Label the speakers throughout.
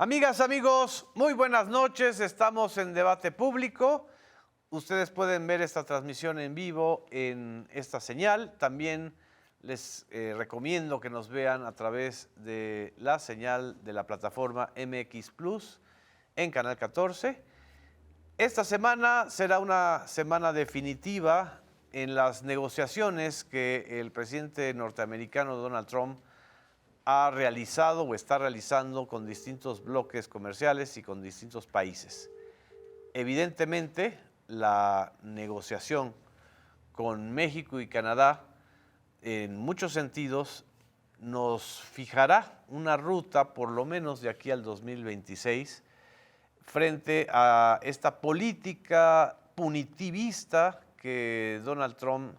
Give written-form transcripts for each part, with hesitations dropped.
Speaker 1: Amigas, amigos, muy buenas noches. Estamos en Debate Público. Ustedes pueden ver esta transmisión en vivo en esta señal. También les recomiendo que nos vean a través de la señal de la plataforma MX Plus en Canal 14. Esta semana será una semana definitiva en las negociaciones que el presidente norteamericano Donald Trump ha realizado o está realizando con distintos bloques comerciales y con distintos países. Evidentemente, la negociación con México y Canadá, en muchos sentidos, nos fijará una ruta, por lo menos de aquí al 2026, frente a esta política punitivista que Donald Trump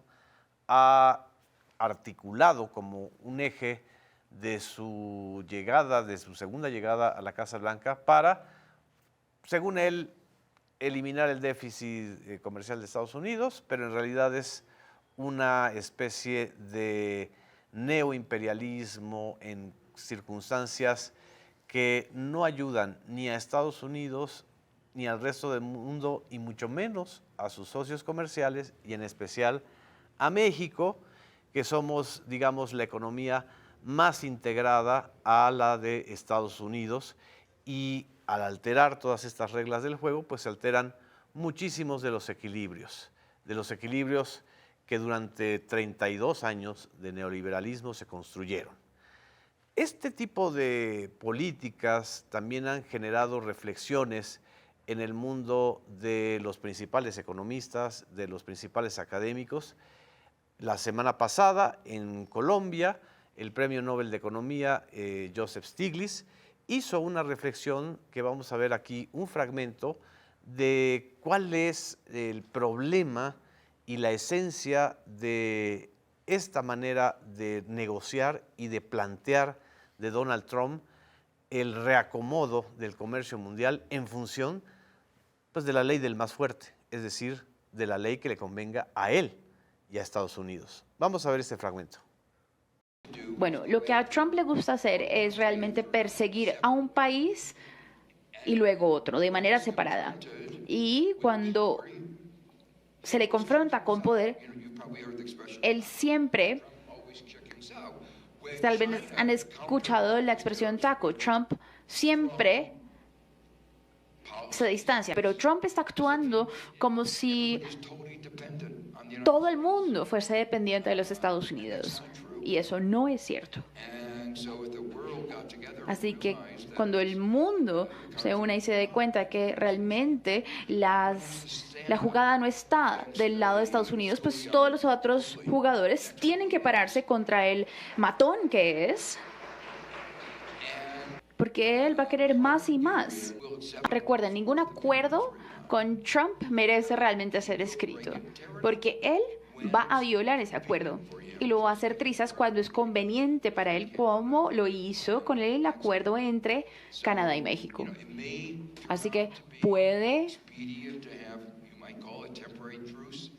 Speaker 1: ha articulado como un eje de su llegada, de su segunda llegada a la Casa Blanca para, según él, eliminar el déficit comercial de Estados Unidos, pero en realidad es una especie de neoimperialismo en circunstancias que no ayudan ni a Estados Unidos ni al resto del mundo y mucho menos a sus socios comerciales y en especial a México, que somos, digamos, la economía más integrada a la de Estados Unidos, y al alterar todas estas reglas del juego, pues se alteran muchísimos de los equilibrios que durante 32 años de neoliberalismo se construyeron. Este tipo de políticas también han generado reflexiones en el mundo de los principales economistas, de los principales académicos. La semana pasada en Colombia, el Premio Nobel de Economía, Joseph Stiglitz, hizo una reflexión que vamos a ver aquí, un fragmento de cuál es el problema y la esencia de esta manera de negociar y de plantear de Donald Trump el reacomodo del comercio mundial en función, pues, de la ley del más fuerte, es decir, de la ley que le convenga a él y a Estados Unidos. Vamos a ver este fragmento.
Speaker 2: Bueno, lo que a Trump le gusta hacer es realmente perseguir a un país y luego otro, de manera separada. Y cuando se le confronta con poder, él siempre, tal vez han escuchado la expresión taco, Trump siempre se distancia, pero Trump está actuando como si todo el mundo fuese dependiente de los Estados Unidos. Y eso no es cierto. Así cuando el mundo se une y se dé cuenta que realmente la jugada no está del lado de Estados Unidos, pues todos los otros jugadores tienen que pararse contra el matón que es, porque él va a querer más y más. Recuerden, ningún acuerdo con Trump merece realmente ser escrito, porque él va a violar ese acuerdo y lo va a hacer trizas cuando es conveniente para él, como lo hizo con el acuerdo entre Canadá y México. Así que puede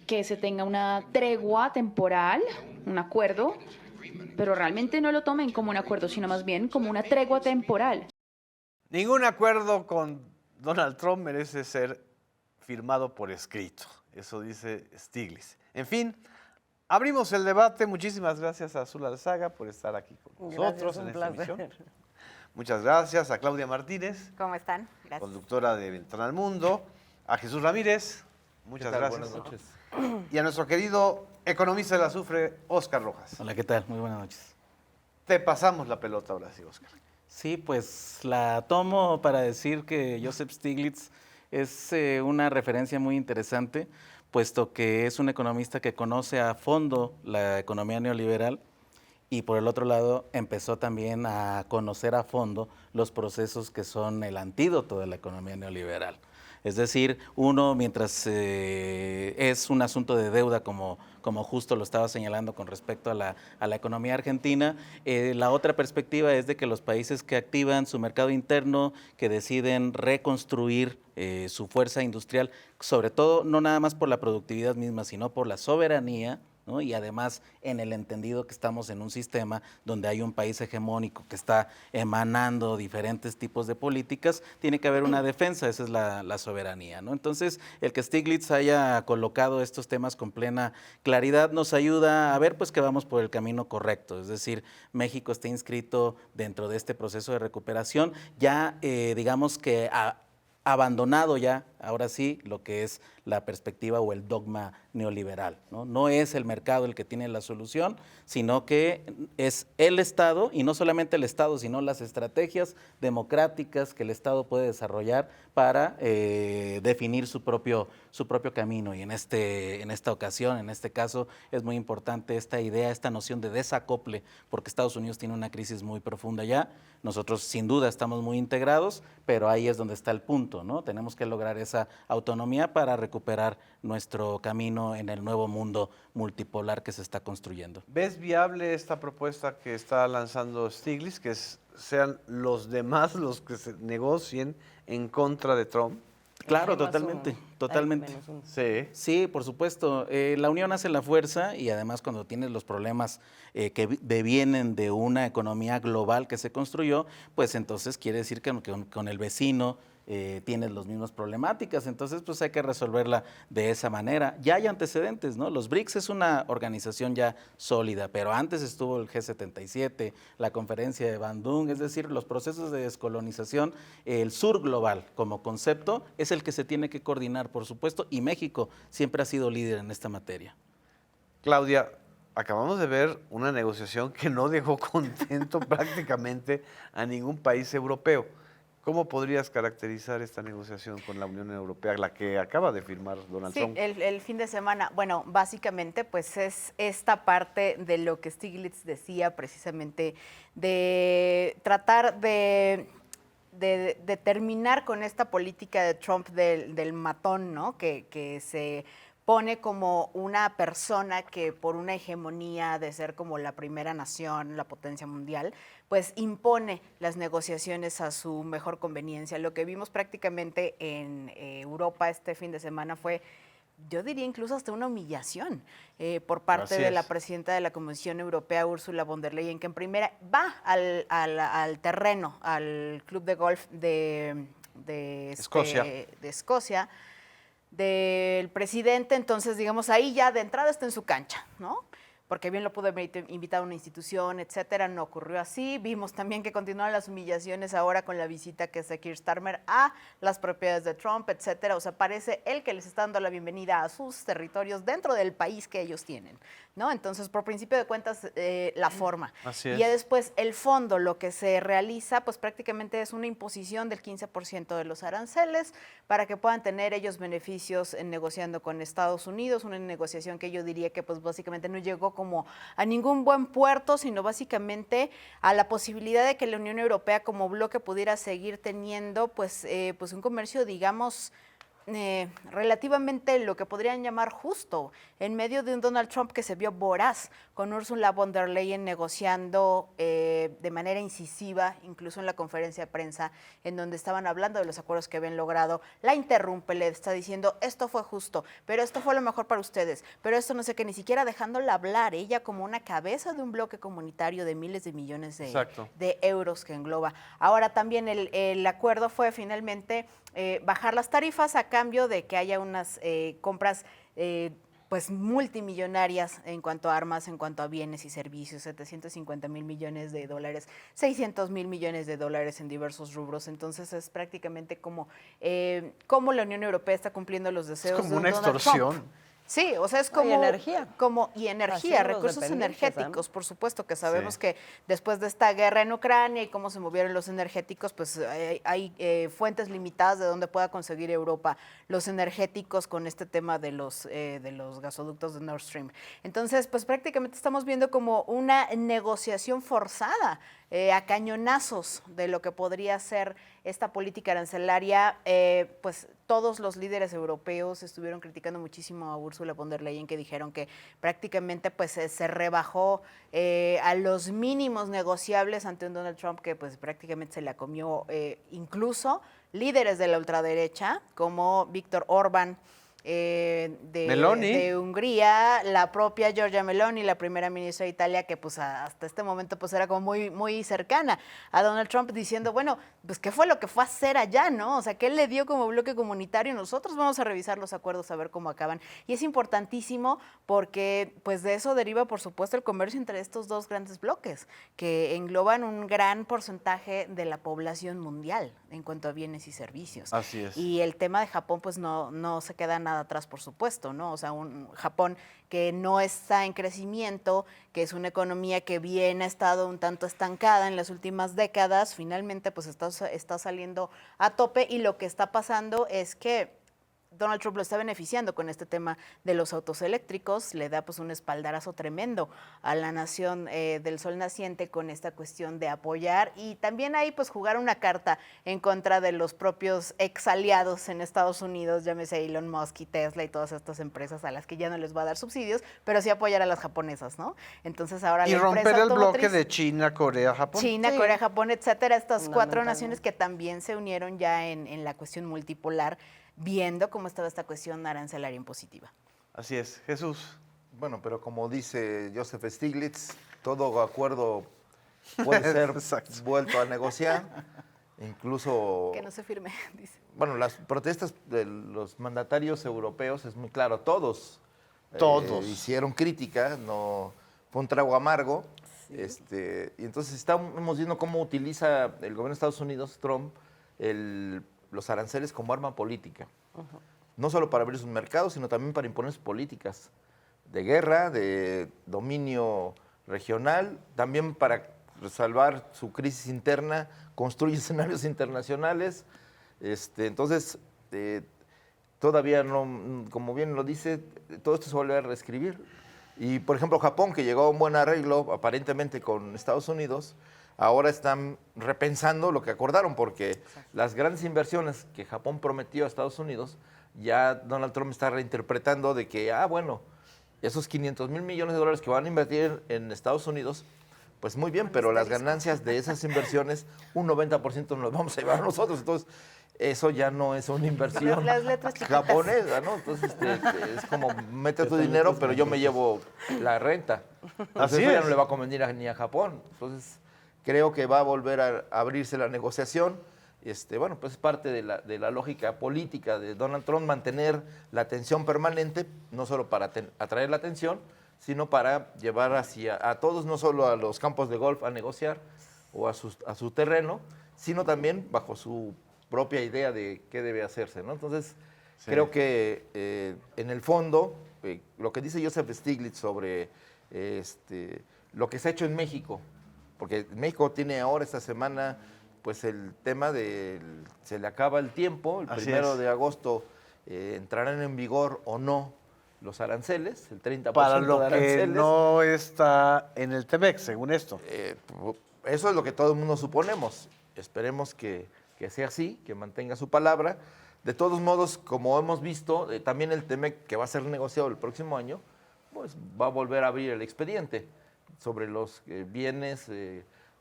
Speaker 2: que se tenga una tregua temporal, un acuerdo, pero realmente no lo tomen como un acuerdo, sino más bien como una tregua temporal.
Speaker 1: Ningún acuerdo con Donald Trump merece ser firmado por escrito. Eso dice Stiglitz. En fin, abrimos el debate. Muchísimas gracias a Azul Alzaga por estar aquí con nosotros en esta emisión. Muchas gracias a Claudia Martínez.
Speaker 3: ¿Cómo están? Gracias.
Speaker 1: Conductora de Ventana al Mundo. A Jesús Ramírez. Muchas gracias.
Speaker 4: Buenas noches.
Speaker 1: Y a nuestro querido economista del azufre, Óscar Rojas.
Speaker 4: Hola, ¿qué tal? Muy buenas noches.
Speaker 1: Te pasamos la pelota ahora sí, Óscar.
Speaker 4: Sí, pues la tomo para decir que Joseph Stiglitz es una referencia muy interesante, puesto que es un economista que conoce a fondo la economía neoliberal y por el otro lado empezó también a conocer a fondo los procesos que son el antídoto de la economía neoliberal. Es decir, uno, mientras es un asunto de deuda, como justo lo estaba señalando con respecto a la economía argentina, la otra perspectiva es de que los países que activan su mercado interno, que deciden reconstruir su fuerza industrial, sobre todo no nada más por la productividad misma, sino por la soberanía, ¿no? Y además en el entendido que estamos en un sistema donde hay un país hegemónico que está emanando diferentes tipos de políticas, tiene que haber una defensa, esa es la soberanía, ¿no? Entonces, el que Stiglitz haya colocado estos temas con plena claridad nos ayuda a ver pues que vamos por el camino correcto, es decir, México está inscrito dentro de este proceso de recuperación, ya digamos que abandonado ya, ahora sí, lo que es la perspectiva o el dogma neoliberal, ¿no? No es el mercado el que tiene la solución, sino que es el Estado, y no solamente el Estado, sino las estrategias democráticas que el Estado puede desarrollar para definir su propio camino. Y en esta ocasión, en este caso, es muy importante esta idea, esta noción de desacople, porque Estados Unidos tiene una crisis muy profunda ya. Nosotros sin duda estamos muy integrados, pero ahí es donde está el punto, ¿no? Tenemos que lograr esa autonomía para recuperar nuestro camino en el nuevo mundo multipolar que se está construyendo.
Speaker 1: ¿Ves viable esta propuesta que está lanzando Stiglitz, que sean los demás los que se negocien en contra de Trump?
Speaker 4: Claro, totalmente, totalmente.
Speaker 1: Sí.
Speaker 4: Sí, por supuesto. La unión hace la fuerza y además cuando tienes los problemas que devienen de una economía global que se construyó, pues entonces quiere decir que con el vecino tienes las mismas problemáticas, entonces pues hay que resolverla de esa manera. Ya hay antecedentes, ¿no? Los BRICS es una organización ya sólida, pero antes estuvo el G77, la conferencia de Bandung, es decir, los procesos de descolonización, el sur global como concepto es el que se tiene que coordinar, por supuesto, y México siempre ha sido líder en esta materia.
Speaker 1: Claudia, acabamos de ver una negociación que no dejó contento prácticamente a ningún país europeo. ¿Cómo podrías caracterizar esta negociación con la Unión Europea, la que acaba de firmar Donald Trump?
Speaker 3: Sí, el fin de semana, bueno, básicamente pues es esta parte de lo que Stiglitz decía precisamente, de tratar de terminar con esta política de Trump del matón, ¿no? Que se pone como una persona que por una hegemonía de ser como la primera nación, la potencia mundial, pues impone las negociaciones a su mejor conveniencia. Lo que vimos prácticamente en Europa este fin de semana fue, yo diría incluso hasta una humillación por parte de la presidenta de la Comisión Europea, Ursula von der Leyen, que en primera va al terreno, al club de golf de Escocia, del presidente, entonces digamos ahí ya de entrada está en su cancha, ¿no? Porque bien lo pudo haber invitado a una institución, etcétera, no ocurrió así. Vimos también que continuaron las humillaciones ahora con la visita que hace Keir Starmer a las propiedades de Trump, etcétera. O sea, parece él que les está dando la bienvenida a sus territorios dentro del país que ellos tienen, ¿no? Entonces, por principio de cuentas, la forma.
Speaker 1: Así es.
Speaker 3: Y ya después, el fondo, lo que se realiza, pues prácticamente es una imposición del 15% de los aranceles para que puedan tener ellos beneficios en negociando con Estados Unidos, una negociación que yo diría que pues básicamente no llegó como a ningún buen puerto, sino básicamente a la posibilidad de que la Unión Europea como bloque pudiera seguir teniendo pues un comercio, digamos, relativamente lo que podrían llamar justo, en medio de un Donald Trump que se vio voraz, con Ursula von der Leyen negociando de manera incisiva, incluso en la conferencia de prensa, en donde estaban hablando de los acuerdos que habían logrado, la interrumpe, le está diciendo, esto fue justo, pero esto fue lo mejor para ustedes, pero esto no sé qué, ni siquiera dejándola hablar, ella como una cabeza de un bloque comunitario de miles de millones de euros que engloba. Ahora también el acuerdo fue finalmente bajar las tarifas a cambio de que haya unas compras pues multimillonarias en cuanto a armas, en cuanto a bienes y servicios, 750,000 millones de dólares, 600,000 millones de dólares en diversos rubros. Entonces es prácticamente como la Unión Europea está cumpliendo los deseos
Speaker 1: de
Speaker 3: Donald Trump.
Speaker 1: Es como una extorsión.
Speaker 3: Sí, o sea, es como...
Speaker 5: Y
Speaker 3: energía, recursos energéticos, por supuesto, que sabemos que después de esta guerra en Ucrania y cómo se movieron los energéticos, pues hay fuentes limitadas de donde pueda conseguir Europa los energéticos con este tema de los gasoductos de Nord Stream. Entonces, pues prácticamente estamos viendo como una negociación forzada a cañonazos de lo que podría ser esta política arancelaria. Pues todos los líderes europeos estuvieron criticando muchísimo a Ursula von der Leyen, que dijeron que prácticamente pues se rebajó a los mínimos negociables ante un Donald Trump que pues prácticamente se la comió, incluso líderes de la ultraderecha como Víctor Orbán,
Speaker 1: Meloni.
Speaker 3: de Hungría, la propia Giorgia Meloni, la primera ministra de Italia, que pues hasta este momento pues era como muy cercana a Donald Trump, diciendo, bueno, pues qué fue lo que fue a hacer allá, ¿no? O sea, ¿qué le dio como bloque comunitario? Nosotros vamos a revisar los acuerdos a ver cómo acaban. Y es importantísimo porque pues de eso deriva, por supuesto, el comercio entre estos dos grandes bloques, que engloban un gran porcentaje de la población mundial en cuanto a bienes y servicios.
Speaker 1: Así es.
Speaker 3: Y el tema de Japón pues no se queda nada atrás, por supuesto, ¿no? O sea, un Japón que no está en crecimiento, que es una economía que bien ha estado un tanto estancada en las últimas décadas, finalmente pues está saliendo a tope, y lo que está pasando es que Donald Trump lo está beneficiando con este tema de los autos eléctricos, le da pues un espaldarazo tremendo a la nación del sol naciente con esta cuestión de apoyar, y también ahí pues jugar una carta en contra de los propios ex aliados en Estados Unidos, llámese Elon Musk y Tesla y todas estas empresas a las que ya no les va a dar subsidios, pero sí apoyar a las japonesas, ¿no? Entonces ahora
Speaker 1: Y
Speaker 3: la
Speaker 1: romper
Speaker 3: empresa
Speaker 1: el bloque
Speaker 3: automotriz,
Speaker 1: de China, Corea, Japón.
Speaker 3: China,
Speaker 2: Sí.
Speaker 3: Corea, Japón, etcétera, estas cuatro
Speaker 2: Fundamentalmente.
Speaker 3: naciones que también se unieron ya en la cuestión multipolar, viendo cómo estaba esta cuestión arancelaria impositiva.
Speaker 1: Así es. Jesús.
Speaker 5: Bueno, pero como dice Joseph Stiglitz, todo acuerdo puede ser
Speaker 1: Exacto.
Speaker 5: vuelto a negociar, incluso...
Speaker 3: Que no se firme, dice.
Speaker 5: Bueno, las protestas de los mandatarios europeos es muy claro, todos hicieron crítica, no fue un trago amargo, y entonces estamos viendo cómo utiliza el gobierno de Estados Unidos, Trump, los aranceles como arma política, no solo para abrir sus mercados, sino también para imponer sus políticas de guerra, de dominio regional, también para salvar su crisis interna, construye escenarios internacionales. Entonces, todavía no, como bien lo dice, todo esto se vuelve a reescribir. Y, por ejemplo, Japón, que llegó a un buen arreglo aparentemente con Estados Unidos, ahora están repensando lo que acordaron, porque las grandes inversiones que Japón prometió a Estados Unidos, ya Donald Trump está reinterpretando de que, bueno, esos 500 mil millones de dólares que van a invertir en Estados Unidos, pues muy bien, pero las ganancias de esas inversiones, un 90% nos los vamos a llevar nosotros. Entonces, eso ya no es una inversión
Speaker 3: Las letras chiquitas.
Speaker 5: japonesa, ¿no? Entonces, es como, mete tu dinero, pero yo me llevo la renta. Entonces,
Speaker 1: Así
Speaker 5: eso ya
Speaker 1: es.
Speaker 5: no le va a convenir ni a Japón. Entonces, creo que va a volver a abrirse la negociación. Bueno, pues es parte de la lógica política de Donald Trump, mantener la atención permanente, no solo para atraer la atención, sino para llevar a todos, no solo a los campos de golf a negociar o a su terreno, sino también bajo su propia idea de qué debe hacerse, ¿no? Entonces,
Speaker 1: Sí.
Speaker 5: creo que en el fondo, lo que dice Joseph Stiglitz sobre lo que se ha hecho en México, porque México tiene ahora esta semana pues el tema se le acaba el tiempo, el
Speaker 1: Así
Speaker 5: 1
Speaker 1: es.
Speaker 5: de agosto entrarán en vigor o no los aranceles, el 30%
Speaker 1: Para
Speaker 5: de
Speaker 1: lo que
Speaker 5: aranceles.
Speaker 1: no está en el TEMEC, según esto.
Speaker 5: Eso es lo que todo el mundo suponemos. Esperemos que sea así, que mantenga su palabra. De todos modos, como hemos visto, también el TEMEC, que va a ser negociado el próximo año, pues va a volver a abrir el expediente sobre los bienes,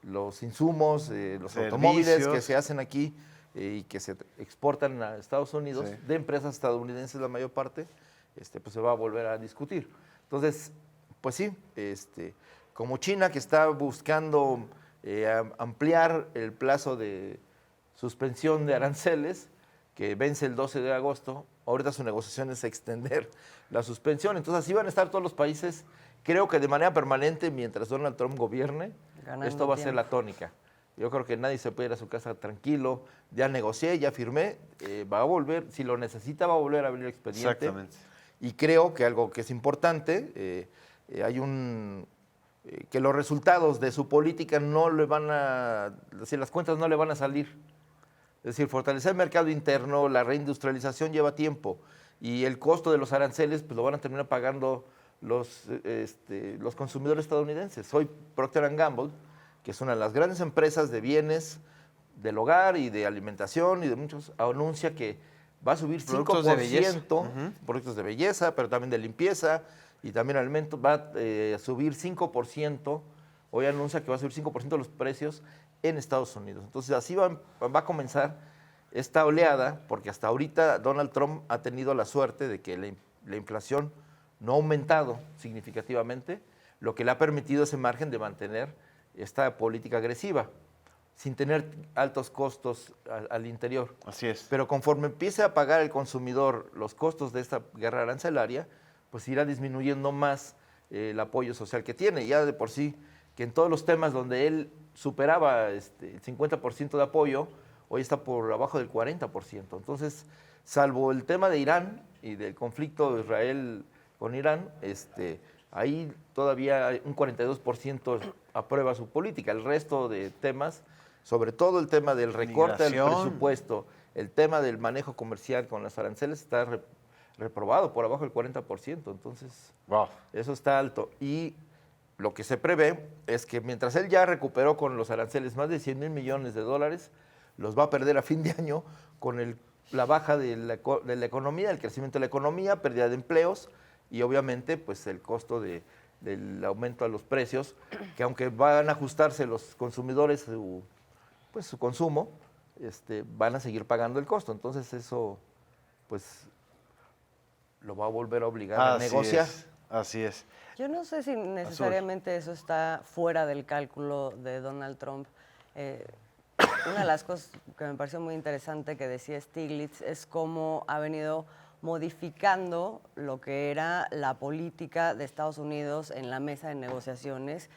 Speaker 5: los insumos, los automóviles
Speaker 1: Servicios.
Speaker 5: que se hacen aquí y que se exportan a Estados Unidos,
Speaker 1: Sí.
Speaker 5: de empresas estadounidenses la mayor parte, pues se va a volver a discutir. Entonces, pues sí, como China, que está buscando ampliar el plazo de suspensión de aranceles, que vence el 12 de agosto, ahorita su negociación es extender la suspensión. Entonces así van a estar todos los países, creo que de manera permanente, mientras Donald Trump gobierne,
Speaker 6: Ganando
Speaker 5: esto va a ser
Speaker 6: tiempo.
Speaker 5: la tónica. Yo creo que nadie se puede ir a su casa tranquilo, ya negocié, ya firmé, va a volver, si lo necesita va a volver a abrir el expediente.
Speaker 1: Exactamente.
Speaker 5: Y creo que algo que es importante, que los resultados de su política no le van a, es decir, las cuentas no le van a salir. Es decir, fortalecer el mercado interno, la reindustrialización lleva tiempo y el costo de los aranceles pues lo van a terminar pagando los consumidores estadounidenses. Hoy Procter & Gamble, que es una de las grandes empresas de bienes del hogar y de alimentación y de muchos, anuncia que va a subir 5%,
Speaker 1: Productos de belleza.
Speaker 5: productos de belleza, pero también de limpieza y también alimentos, va a subir 5%, hoy anuncia que va a subir 5% los precios en Estados Unidos. Entonces así va a comenzar esta oleada, porque hasta ahorita Donald Trump ha tenido la suerte de que la inflación no ha aumentado significativamente, lo que le ha permitido ese margen de mantener esta política agresiva, sin tener altos costos al interior.
Speaker 1: Así es.
Speaker 5: Pero conforme empiece a pagar el consumidor los costos de esta guerra arancelaria, pues irá disminuyendo más el apoyo social que tiene. Ya de por sí, que en todos los temas donde él superaba el 50% de apoyo, hoy está por abajo del 40%. Entonces, salvo el tema de Irán y del conflicto de Israel con Irán, ahí todavía un 42% aprueba su política. El resto de temas, sobre todo el tema del recorte del
Speaker 1: Migración.
Speaker 5: presupuesto, el tema del manejo comercial con las aranceles está reprobado por abajo del 40%. Entonces,
Speaker 1: Wow.
Speaker 5: eso está alto. Y lo que se prevé es que mientras él ya recuperó con los aranceles más de 100,000 millones de dólares, los va a perder a fin de año con la baja de la economía, el crecimiento de la economía, pérdida de empleos y obviamente pues el costo del aumento a los precios, que aunque van a ajustarse los consumidores su consumo, van a seguir pagando el costo. Entonces eso pues lo va a volver a obligar a negociar.
Speaker 1: Así es.
Speaker 6: Yo no sé si necesariamente eso está fuera del cálculo de Donald Trump. Una de las cosas que me pareció muy interesante que decía Stiglitz es cómo ha venido modificando lo que era la política de Estados Unidos en la mesa de negociaciones,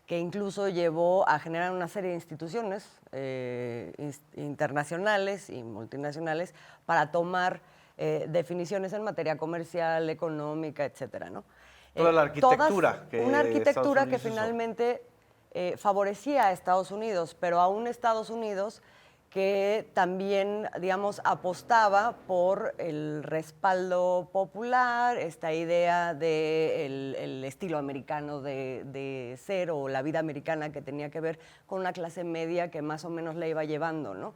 Speaker 6: que incluso llevó a generar una serie de instituciones internacionales y multinacionales para tomar definiciones en materia comercial, económica, etcétera, ¿no?
Speaker 1: Toda la arquitectura que
Speaker 6: una arquitectura
Speaker 1: Estados
Speaker 6: que
Speaker 1: Unidos hizo.
Speaker 6: finalmente favorecía a Estados Unidos, pero a un Estados Unidos que también, digamos, apostaba por el respaldo popular, esta idea del el estilo americano de ser o la vida americana que tenía que ver con una clase media que más o menos la iba llevando, ¿no?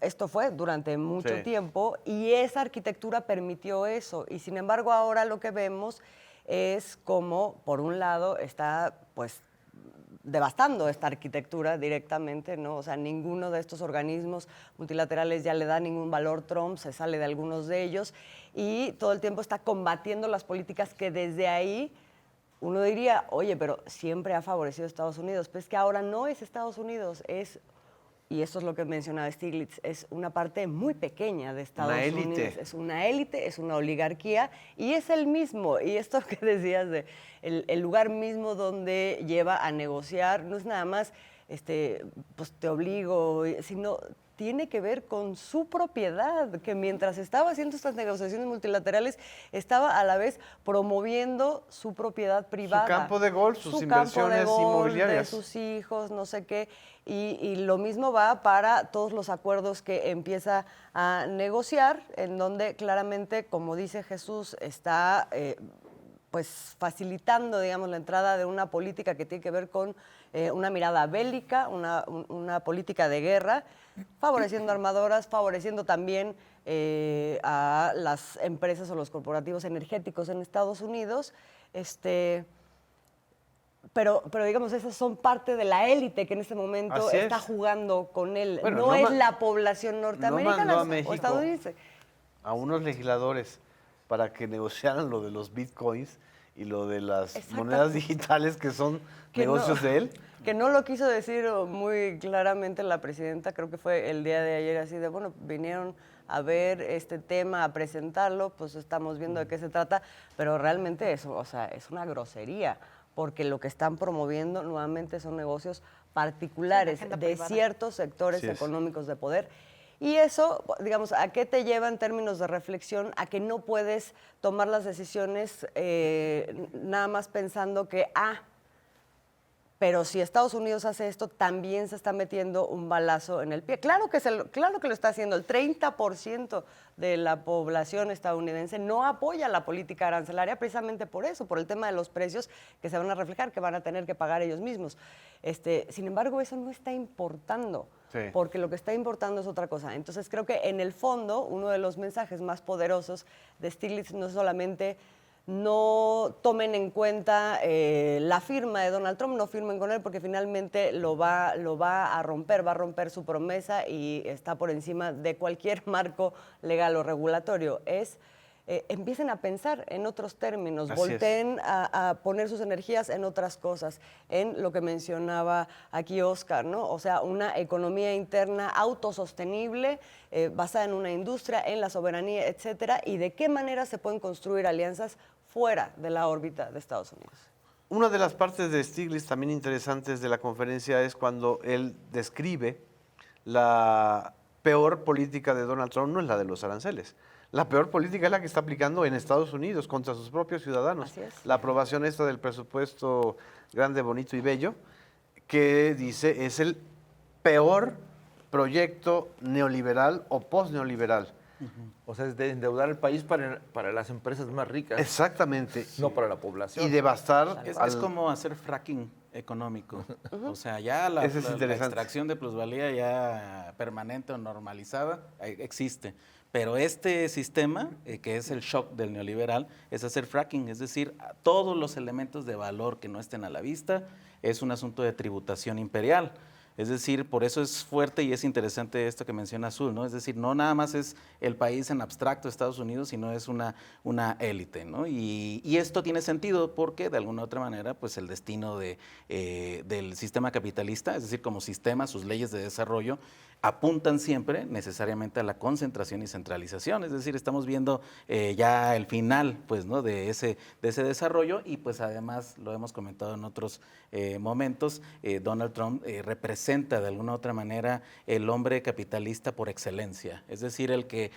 Speaker 6: Esto fue durante mucho tiempo y esa arquitectura permitió eso. Y sin embargo ahora lo que vemos es como, por un lado, está pues devastando esta arquitectura directamente, ¿no? O sea, ninguno de estos organismos multilaterales ya le da ningún valor. Trump se sale de algunos de ellos y todo el tiempo está combatiendo las políticas que desde ahí uno diría, oye, pero siempre ha favorecido a Estados Unidos. Pues es que ahora no es Estados Unidos, y esto es lo que mencionaba Stiglitz, es una parte muy pequeña de Estados Unidos. Es una élite, es una oligarquía y es el mismo. Y esto que decías de el lugar mismo donde lleva a negociar, no es nada más, pues te obligo, sino tiene que ver con su propiedad, que mientras estaba haciendo estas negociaciones multilaterales, estaba a la vez promoviendo su propiedad privada.
Speaker 1: Su campo de golf, sus inversiones
Speaker 6: campo de golf,
Speaker 1: inmobiliarias.
Speaker 6: de sus hijos, no sé qué. Y lo mismo va para todos los acuerdos que empieza a negociar, en donde claramente, como dice Jesús, está pues facilitando, digamos, la entrada de una política que tiene que ver con una mirada bélica, una política de guerra, favoreciendo armadoras, favoreciendo también a las empresas o los corporativos energéticos en Estados Unidos, pero digamos, esas son parte de la élite que en este momento
Speaker 1: Así
Speaker 6: está
Speaker 1: es.
Speaker 6: jugando con él.
Speaker 1: Bueno,
Speaker 6: no
Speaker 1: no
Speaker 6: es
Speaker 1: ma-
Speaker 6: la población
Speaker 1: No
Speaker 6: norteamericana
Speaker 1: mandó a
Speaker 6: o
Speaker 1: México
Speaker 6: estadounidense.
Speaker 1: a unos legisladores para que negociaran lo de los bitcoins y lo de las
Speaker 6: Exacto.
Speaker 1: monedas digitales que son
Speaker 6: Que
Speaker 1: negocios
Speaker 6: no-
Speaker 1: de él.
Speaker 6: Que no lo quiso decir muy claramente la presidenta, creo que fue el día de ayer, así de, bueno, vinieron a ver este tema, a presentarlo, pues estamos viendo de qué se trata, pero realmente eso, o sea, es una grosería, porque lo que están promoviendo nuevamente son negocios particulares
Speaker 3: agenda
Speaker 6: de
Speaker 3: privada.
Speaker 6: ciertos sectores
Speaker 1: Así es.
Speaker 6: económicos de poder. Y eso, digamos, ¿a qué te lleva en términos de reflexión? A que no puedes tomar las decisiones nada más pensando que, pero si Estados Unidos hace esto, también se está metiendo un balazo en el pie. Claro que lo está haciendo. El 30% de la población estadounidense no apoya la política arancelaria precisamente por eso, por el tema de los precios que se van a reflejar, que van a tener que pagar ellos mismos. Sin embargo, eso no está importando, porque lo que está importando es otra cosa. Entonces, creo que en el fondo, uno de los mensajes más poderosos de Stiglitz no es solamente no tomen en cuenta la firma de Donald Trump, no firmen con él porque finalmente lo va a romper su promesa y está por encima de cualquier marco legal o regulatorio. Empiecen a pensar en otros términos, volteen a poner sus energías en otras cosas, en lo que mencionaba aquí Oscar, ¿no? O sea, una economía interna autosostenible, basada en una industria, en la soberanía, etcétera, y de qué manera se pueden construir alianzas fuera de la órbita de Estados Unidos.
Speaker 1: Una de las partes de Stiglitz también interesantes de la conferencia es cuando él describe la peor política de Donald Trump, no es la de los aranceles. La peor política es la que está aplicando en Estados Unidos contra sus propios ciudadanos.
Speaker 6: Así es.
Speaker 1: La aprobación esta del presupuesto grande, bonito y bello, que dice es el peor proyecto neoliberal o postneoliberal.
Speaker 5: O sea, es de endeudar el país para las empresas más ricas.
Speaker 1: Exactamente.
Speaker 5: No para la población.
Speaker 1: Y devastar.
Speaker 4: Es como hacer fracking económico. O sea, ya la extracción de plusvalía ya permanente o normalizada existe. Pero este sistema, que es el shock del neoliberal, es hacer fracking, es decir, todos los elementos de valor que no estén a la vista es un asunto de tributación imperial. Es decir, por eso es fuerte y es interesante esto que menciona Azul, ¿no? Es decir, no nada más es el país en abstracto, Estados Unidos, sino es una élite, ¿no? Y esto tiene sentido porque, de alguna u otra manera, pues el destino del sistema capitalista, es decir, como sistema, sus leyes de desarrollo, apuntan siempre necesariamente a la concentración y centralización. Es decir, estamos viendo ya el final, pues, ¿no? de ese desarrollo y, pues, además, lo hemos comentado en otros momentos, Donald Trump representa de alguna u otra manera el hombre capitalista por excelencia, es decir, el que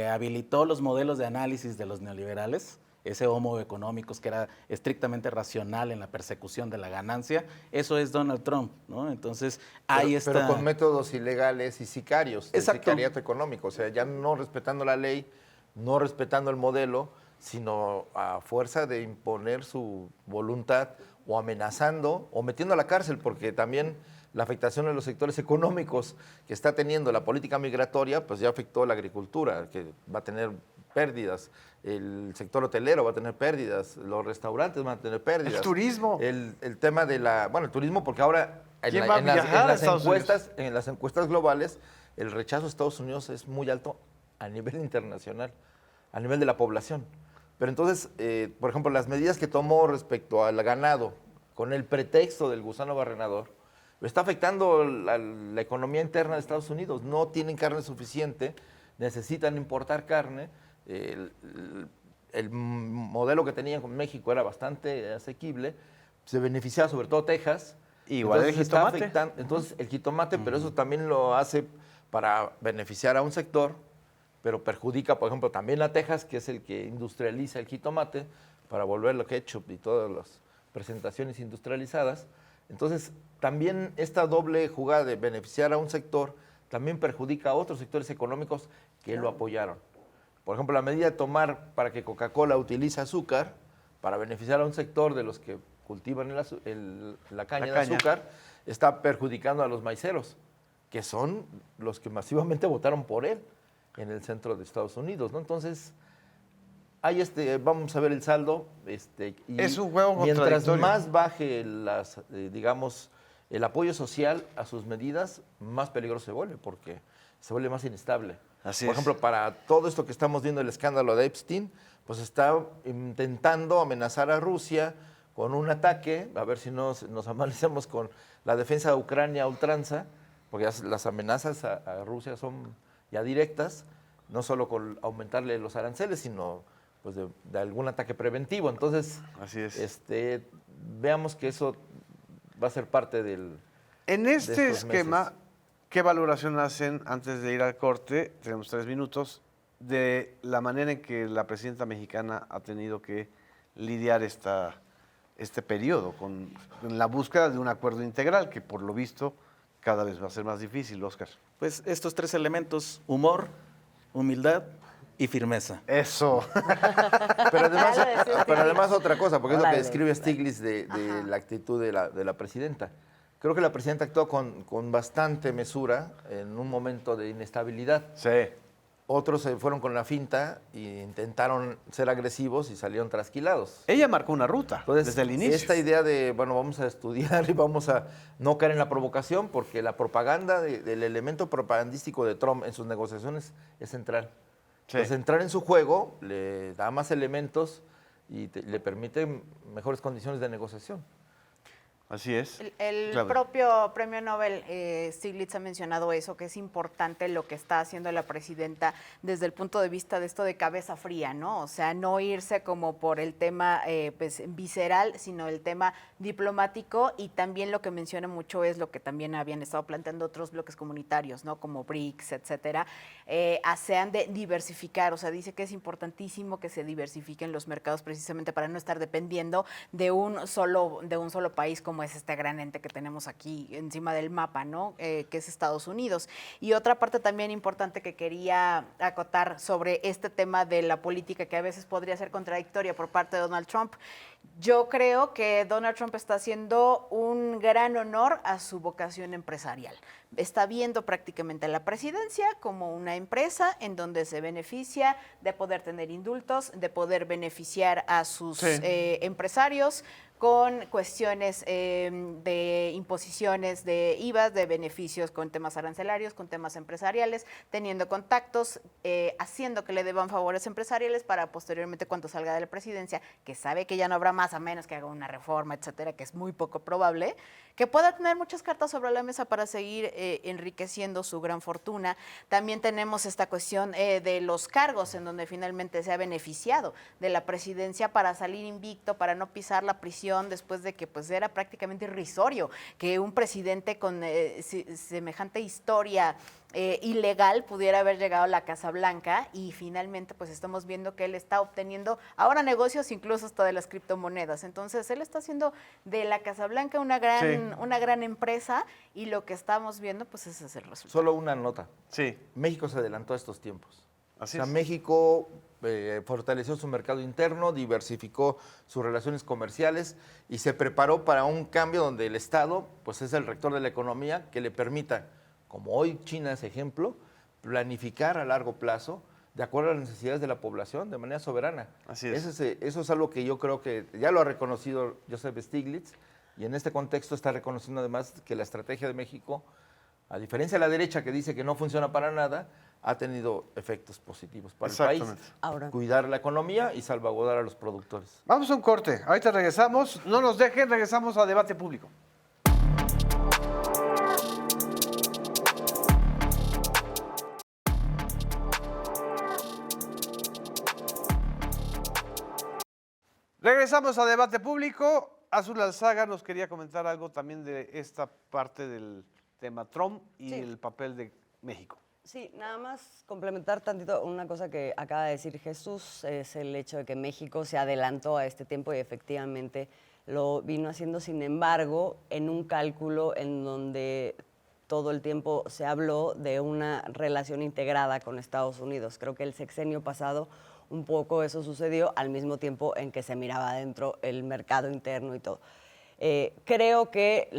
Speaker 4: habilitó los modelos de análisis de los neoliberales, ese homo económicos que era estrictamente racional en la persecución de la ganancia, eso es Donald Trump, ¿no? Entonces, ahí está.
Speaker 5: Pero con métodos ilegales y sicarios, de
Speaker 4: Exacto.
Speaker 5: sicariato económico, o sea, ya no respetando la ley, no respetando el modelo, sino a fuerza de imponer su voluntad o amenazando o metiendo a la cárcel, porque también la afectación en los sectores económicos que está teniendo la política migratoria, pues ya afectó a la agricultura, que va a tener pérdidas, el sector hotelero va a tener pérdidas, los restaurantes van a tener pérdidas.
Speaker 1: El turismo.
Speaker 5: El tema de el turismo, porque ahora
Speaker 1: ¿Quién va a viajar a Estados Unidos?
Speaker 5: en las encuestas globales, el rechazo a Estados Unidos es muy alto a nivel internacional, a nivel de la población. Pero entonces, por ejemplo, las medidas que tomó respecto al ganado, con el pretexto del gusano barrenador, está afectando la economía interna de Estados Unidos. No tienen carne suficiente, necesitan importar carne. El modelo que tenían con México era bastante asequible, se beneficiaba sobre todo Texas.
Speaker 1: Igual el jitomate.
Speaker 5: Entonces el jitomate, pero eso también lo hace para beneficiar a un sector, pero perjudica, por ejemplo, también a Texas, que es el que industrializa el jitomate, para volverlo ketchup y todas las presentaciones industrializadas. Entonces, también esta doble jugada de beneficiar a un sector también perjudica a otros sectores económicos que lo apoyaron. Por ejemplo, la medida de tomar para que Coca-Cola utilice azúcar para beneficiar a un sector de los que cultivan la caña de azúcar está perjudicando a los maiceros, que son los que masivamente votaron por él en el centro de Estados Unidos, ¿no? Entonces, hay vamos a ver el saldo. Y
Speaker 1: es un juego
Speaker 5: mientras
Speaker 1: contradictorio.
Speaker 5: más baje el apoyo social a sus medidas, más peligroso se vuelve, porque se vuelve más inestable.
Speaker 1: Así
Speaker 5: Por
Speaker 1: es.
Speaker 5: ejemplo, para todo esto que estamos viendo, el escándalo de Epstein, pues está intentando amenazar a Rusia con un ataque, a ver si nos amalecemos con la defensa de Ucrania a ultranza, porque las amenazas a Rusia son ya directas, no solo con aumentarle los aranceles, sino pues de algún ataque preventivo. Entonces,
Speaker 1: así es.
Speaker 5: Veamos que eso va a ser parte
Speaker 1: En
Speaker 5: de
Speaker 1: este
Speaker 5: estos
Speaker 1: esquema,
Speaker 5: meses.
Speaker 1: ¿qué valoración hacen, antes de ir al corte, tenemos 3 minutos, de la manera en que la presidenta mexicana ha tenido que lidiar este periodo con la búsqueda de un acuerdo integral, que por lo visto cada vez va a ser más difícil, Oscar?
Speaker 4: Pues estos 3 elementos, humor, humildad y firmeza.
Speaker 1: Eso.
Speaker 5: Pero además otra cosa, porque es lo que
Speaker 6: Órale.
Speaker 5: describe Stiglitz de la actitud de la presidenta. Creo que la presidenta actuó con bastante mesura en un momento de inestabilidad.
Speaker 1: Sí.
Speaker 5: Otros se fueron con la finta e intentaron ser agresivos y salieron trasquilados.
Speaker 1: Ella marcó una ruta
Speaker 5: Entonces,
Speaker 1: desde el inicio.
Speaker 5: esta idea de, bueno, vamos a estudiar y vamos a no caer en la provocación, porque la propaganda, del elemento propagandístico de Trump en sus negociaciones es central.
Speaker 1: Sí.
Speaker 5: Entonces, entrar en su juego le da más elementos y le permite mejores condiciones de negociación.
Speaker 1: Así es.
Speaker 3: El
Speaker 1: Claudia.
Speaker 3: propio premio Nobel Stiglitz ha mencionado eso, que es importante lo que está haciendo la presidenta desde el punto de vista de esto de cabeza fría, ¿no? O sea, no irse como por el tema pues, visceral, sino el tema diplomático, y también lo que menciona mucho es lo que también habían estado planteando otros bloques comunitarios, ¿no? Como BRICS, etcétera, ASEAN, de diversificar. O sea, dice que es importantísimo que se diversifiquen los mercados precisamente para no estar dependiendo de un solo país, como es este gran ente que tenemos aquí encima del mapa, ¿no? Que es Estados Unidos. Y otra parte también importante que quería acotar sobre este tema de la política, que a veces podría ser contradictoria por parte de Donald Trump. Yo creo que Donald Trump está haciendo un gran honor a su vocación empresarial. Está viendo prácticamente la presidencia como una empresa en donde se beneficia de poder tener indultos, de poder beneficiar a sus empresarios con cuestiones de imposiciones de IVA, de beneficios con temas arancelarios, con temas empresariales, teniendo contactos, haciendo que le deban favores empresariales para posteriormente, cuando salga de la presidencia, que sabe que ya no habrá más a menos que haga una reforma, etcétera, que es muy poco probable, que pueda tener muchas cartas sobre la mesa para seguir enriqueciendo su gran fortuna. También tenemos esta cuestión de los cargos, en donde finalmente se ha beneficiado de la presidencia para salir invicto, para no pisar la prisión, después de que pues era prácticamente irrisorio que un presidente con semejante historia ilegal pudiera haber llegado a la Casa Blanca, y finalmente pues estamos viendo que él está obteniendo ahora negocios incluso hasta de las criptomonedas. Entonces él está haciendo de la Casa Blanca una gran empresa, y lo que estamos viendo pues ese es el resultado.
Speaker 5: Solo una nota.
Speaker 1: Sí.
Speaker 5: México se adelantó a estos tiempos.
Speaker 1: Así
Speaker 5: o sea,
Speaker 1: es.
Speaker 5: México fortaleció su mercado interno, diversificó sus relaciones comerciales y se preparó para un cambio donde el Estado pues, es el rector de la economía, que le permita, como hoy China es ejemplo, planificar a largo plazo de acuerdo a las necesidades de la población de manera soberana.
Speaker 1: Así es.
Speaker 5: Eso es algo que yo creo que ya lo ha reconocido Joseph Stiglitz, y en este contexto está reconociendo además que la estrategia de México, a diferencia de la derecha que dice que no funciona para nada, ha tenido efectos positivos para el país.
Speaker 6: Ahora.
Speaker 5: Cuidar la economía y salvaguardar a los productores.
Speaker 1: Vamos a un corte. Ahorita regresamos. No nos dejen, regresamos a Debate Público. Regresamos a Debate Público. Azul Alzaga nos quería comentar algo también de esta parte del tema Trump y
Speaker 6: Sí.
Speaker 1: el papel de México.
Speaker 6: Sí, nada más complementar tantito una cosa que acaba de decir Jesús, es el hecho de que México se adelantó a este tiempo y efectivamente lo vino haciendo, sin embargo, en un cálculo en donde todo el tiempo se habló de una relación integrada con Estados Unidos. Creo que el sexenio pasado un poco eso sucedió, al mismo tiempo en que se miraba adentro el mercado interno y todo. Creo que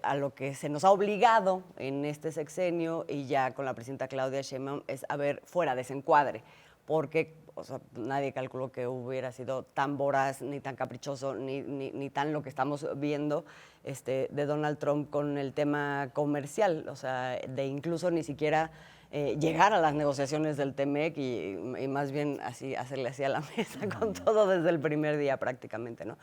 Speaker 6: a lo que se nos ha obligado en este sexenio y ya con la presidenta Claudia Sheinbaum es a ver fuera de ese encuadre, porque o sea, nadie calculó que hubiera sido tan voraz, ni tan caprichoso, ni tan lo que estamos viendo de Donald Trump con el tema comercial, o sea, de incluso ni siquiera llegar a las negociaciones del TEMEC y más bien así hacerle así a la mesa con todo desde el primer día prácticamente, ¿no?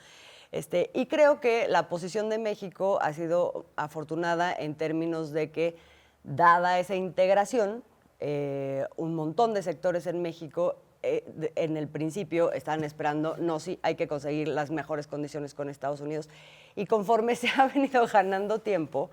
Speaker 6: Y creo que la posición de México ha sido afortunada en términos de que, dada esa integración, un montón de sectores en México en el principio estaban esperando, no, sí, hay que conseguir las mejores condiciones con Estados Unidos. Y conforme se ha venido ganando tiempo,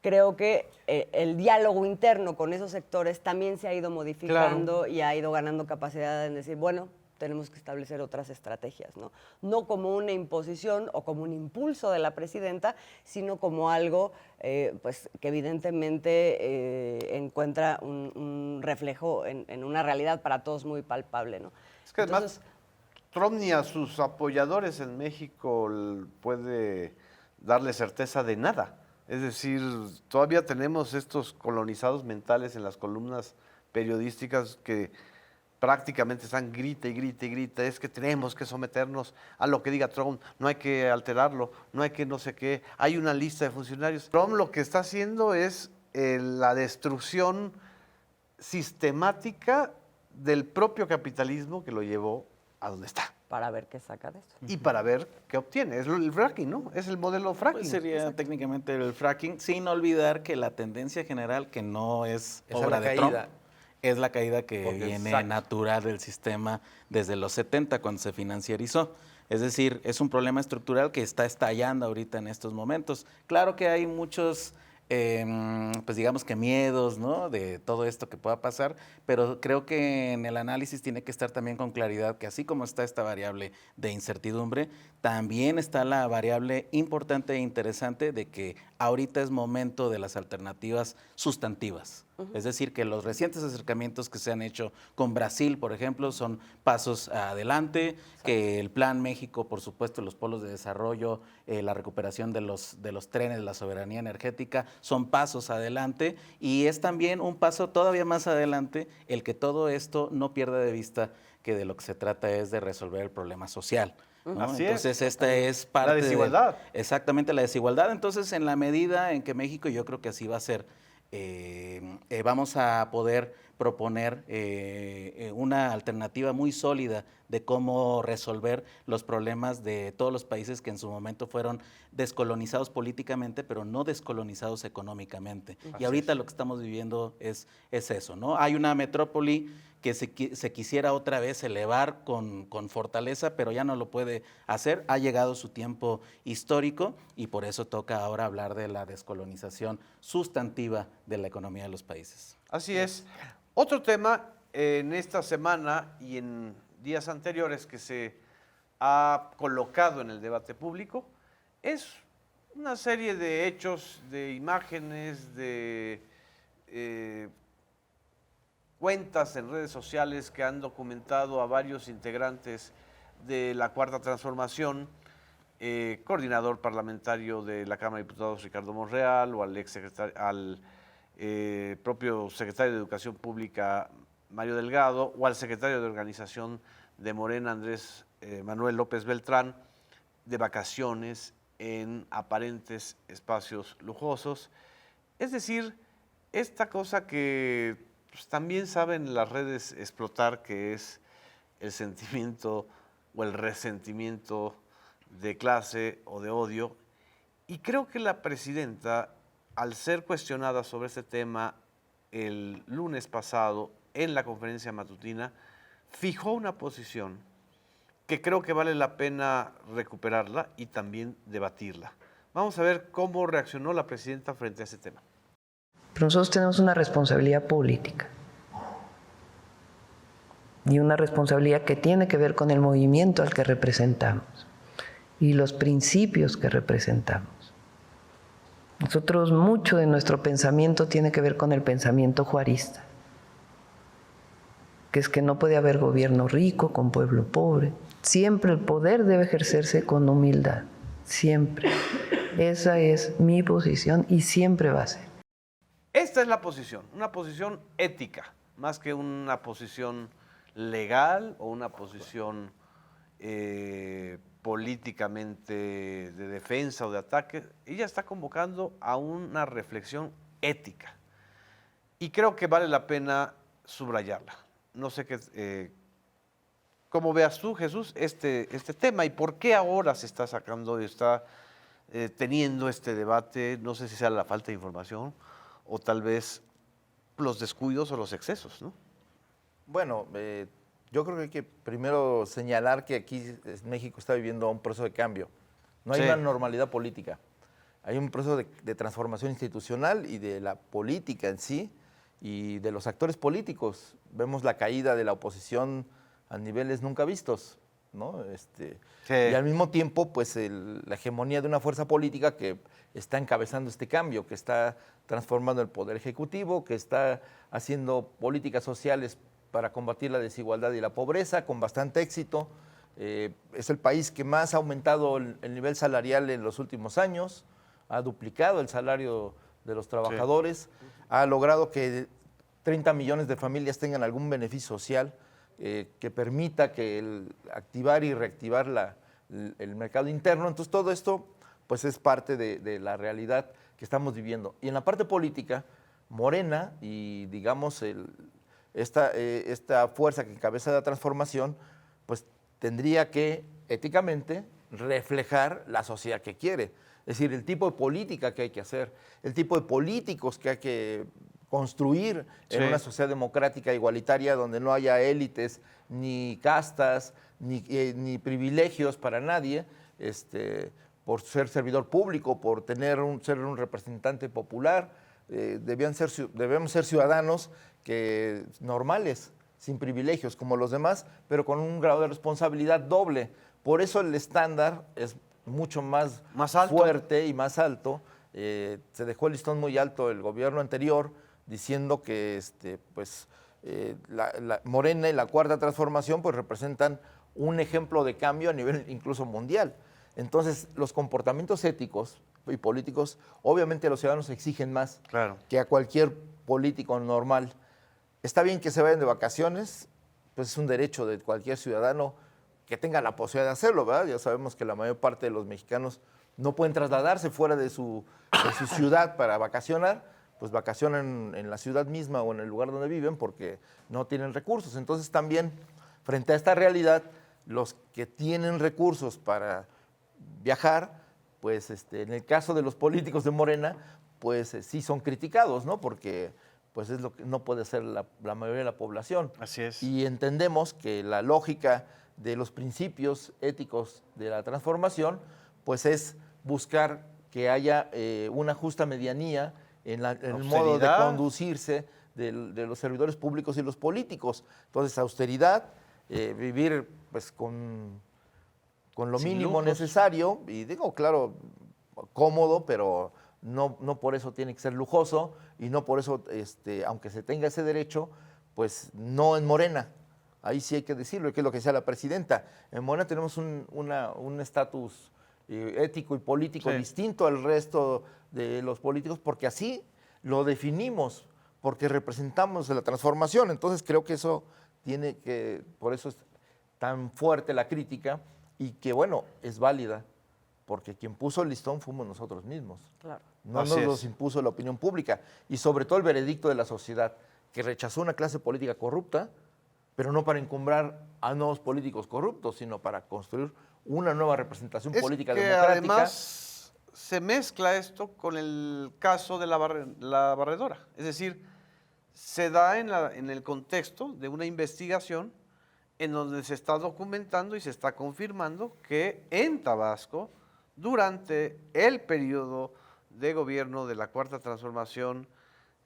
Speaker 6: creo que el diálogo interno con esos sectores también se ha ido modificando y ha ido ganando capacidad en decir, bueno, tenemos que establecer otras estrategias, ¿no? No como una imposición o como un impulso de la presidenta, sino como algo pues, que evidentemente encuentra un reflejo en una realidad para todos muy palpable, ¿no?
Speaker 1: Es que además Trump ni a sus apoyadores en México puede darle certeza de nada. Es decir, todavía tenemos estos colonizados mentales en las columnas periodísticas que prácticamente están grita y grita y grita, es que tenemos que someternos a lo que diga Trump, no hay que alterarlo, no hay que no sé qué, hay una lista de funcionarios. Trump lo que está haciendo es la destrucción sistemática del propio capitalismo que lo llevó a donde está.
Speaker 6: Para ver qué saca de eso.
Speaker 1: Y para ver qué obtiene. Es el fracking, ¿no? Es el modelo fracking.
Speaker 4: Pues sería técnicamente el fracking, sin olvidar que la tendencia general, que no es
Speaker 5: Esa
Speaker 4: obra
Speaker 5: es la
Speaker 4: de Trump,
Speaker 5: caída.
Speaker 4: es la caída que
Speaker 5: Porque
Speaker 4: viene
Speaker 5: exacto.
Speaker 4: natural del sistema desde los 70, cuando se financiarizó. Es decir, es un problema estructural que está estallando ahorita en estos momentos. Claro que hay muchos, pues digamos que miedos, ¿no?, de todo esto que pueda pasar, pero creo que en el análisis tiene que estar también con claridad que así como está esta variable de incertidumbre, también está la variable importante e interesante de que ahorita es momento de las alternativas sustantivas. Es decir, que los recientes acercamientos que se han hecho con Brasil, por ejemplo, son pasos adelante, que el Plan México, por supuesto, los polos de desarrollo, la recuperación de los trenes, la soberanía energética, son pasos adelante, y es también un paso todavía más adelante el que todo esto no pierda de vista que de lo que se trata es de resolver el problema social, ¿no?
Speaker 1: Así es.
Speaker 4: Entonces, esta es parte
Speaker 1: La desigualdad.
Speaker 4: exactamente, la desigualdad. Entonces, en la medida en que México, yo creo que así va a ser, vamos a poder proponer una alternativa muy sólida de cómo resolver los problemas de todos los países que en su momento fueron descolonizados políticamente, pero no descolonizados económicamente. Y ahorita lo que estamos viviendo es eso, ¿no? Hay una metrópoli que se quisiera otra vez elevar con fortaleza, pero ya no lo puede hacer. Ha llegado su tiempo histórico y por eso toca ahora hablar de la descolonización sustantiva de la economía de los países.
Speaker 1: Así es. Otro tema en esta semana y en días anteriores que se ha colocado en el debate público es una serie de hechos, de imágenes, de cuentas en redes sociales que han documentado a varios integrantes de la Cuarta Transformación, coordinador parlamentario de la Cámara de Diputados Ricardo Monreal, o al propio secretario de Educación Pública Mario Delgado, o al secretario de Organización de Morena Andrés Manuel López Beltrán, de vacaciones en aparentes espacios lujosos. Es decir, esta cosa que pues, también saben las redes explotar, que es el sentimiento o el resentimiento de clase o de odio. Y creo que la presidenta, al ser cuestionada sobre este tema el lunes pasado en la conferencia matutina, fijó una posición que creo que vale la pena recuperarla y también debatirla. Vamos a ver cómo reaccionó la presidenta frente a ese tema.
Speaker 7: Pero nosotros tenemos una responsabilidad política y una responsabilidad que tiene que ver con el movimiento al que representamos y los principios que representamos. Nosotros, mucho de nuestro pensamiento tiene que ver con el pensamiento juarista, que es que no puede haber gobierno rico con pueblo pobre. Siempre el poder debe ejercerse con humildad, siempre. Esa es mi posición y siempre va a ser.
Speaker 1: Esta es la posición, una posición ética, más que una posición legal o una posición políticamente de defensa o de ataque. Ella está convocando a una reflexión ética y creo que vale la pena subrayarla. No sé cómo veas tú, Jesús, este tema y por qué ahora se está sacando y está teniendo este debate. No sé si sea la falta de información o tal vez los descuidos o los excesos, ¿no?
Speaker 5: Bueno, yo creo que hay que primero señalar que aquí México está viviendo un proceso de cambio. No hay
Speaker 1: Sí.
Speaker 5: una normalidad política. Hay un proceso de transformación institucional y de la política en sí y de los actores políticos. Vemos la caída de la oposición a niveles nunca vistos, ¿no?
Speaker 1: Sí.
Speaker 5: Y al mismo tiempo, pues la hegemonía de una fuerza política que está encabezando este cambio, que está transformando el poder ejecutivo, que está haciendo políticas sociales para combatir la desigualdad y la pobreza con bastante éxito. Es el país que más ha aumentado el nivel salarial en los últimos años, ha duplicado el salario de los trabajadores, ha logrado que 30 millones de familias tengan algún beneficio social que permita que activar y reactivar el mercado interno. Entonces todo esto pues es parte de la realidad que estamos viviendo. Y en la parte política, Morena y digamos esta fuerza que encabeza la transformación, pues tendría que éticamente reflejar la sociedad que quiere. Es decir, el tipo de política que hay que hacer, el tipo de políticos que hay que construir en una sociedad democrática igualitaria donde no haya élites, ni castas, ni privilegios para nadie, por ser servidor público, por ser un representante popular. Debemos ser ciudadanos normales, sin privilegios como los demás, pero con un grado de responsabilidad doble. Por eso el estándar es mucho más
Speaker 1: alto,
Speaker 5: fuerte y más alto. Se dejó el listón muy alto el gobierno anterior, diciendo que la Morena y la Cuarta Transformación pues representan un ejemplo de cambio a nivel incluso mundial. Entonces, los comportamientos éticos y políticos, obviamente los ciudadanos exigen más que a cualquier político normal. Está bien que se vayan de vacaciones, pues es un derecho de cualquier ciudadano que tenga la posibilidad de hacerlo, ¿verdad? Ya sabemos que la mayor parte de los mexicanos no pueden trasladarse fuera de su ciudad para vacacionar, pues vacacionan en la ciudad misma o en el lugar donde viven porque no tienen recursos. Entonces también, frente a esta realidad, los que tienen recursos para viajar, pues en el caso de los políticos de Morena, pues sí son criticados, ¿no? Porque pues es lo que no puede ser la mayoría de la población.
Speaker 1: Así es.
Speaker 5: Y entendemos que la lógica de los principios éticos de la transformación, pues es buscar que haya una justa medianía en el modo de conducirse de los servidores públicos y los políticos. Entonces, austeridad, vivir pues con lo
Speaker 1: Sin
Speaker 5: mínimo
Speaker 1: lujos
Speaker 5: necesario, y digo, claro, cómodo, pero no por eso tiene que ser lujoso, y no por eso, aunque se tenga ese derecho, pues no en Morena. Ahí sí hay que decirlo, que es lo que decía la presidenta. En Morena tenemos un estatus ético y político distinto al resto de los políticos, porque así lo definimos, porque representamos la transformación. Entonces creo que eso por eso es tan fuerte la crítica, y que bueno, es válida, porque quien puso el listón fuimos nosotros mismos.
Speaker 6: Claro.
Speaker 5: No nos los impuso la opinión pública, y sobre todo el veredicto de la sociedad, que rechazó una clase política corrupta, pero no para encumbrar a nuevos políticos corruptos, sino para construir una nueva representación política democrática.
Speaker 1: Además se mezcla esto con el caso de la barredora. Es decir, se da en el contexto de una investigación en donde se está documentando y se está confirmando que en Tabasco, durante el periodo de gobierno de la Cuarta Transformación,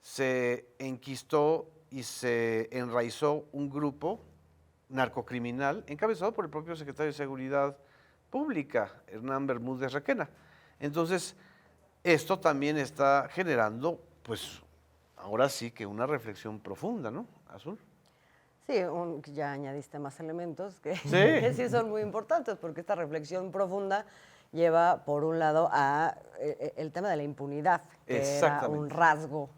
Speaker 1: se enquistó y se enraizó un grupo narcocriminal encabezado por el propio secretario de Seguridad Pública, Hernán Bermúdez Requena. Entonces, esto también está generando, pues, ahora sí que una reflexión profunda, ¿no, Azul?
Speaker 6: Sí, ya añadiste más elementos que sí son muy importantes, porque esta reflexión profunda lleva, por un lado, a el tema de la impunidad, que era un rasgo,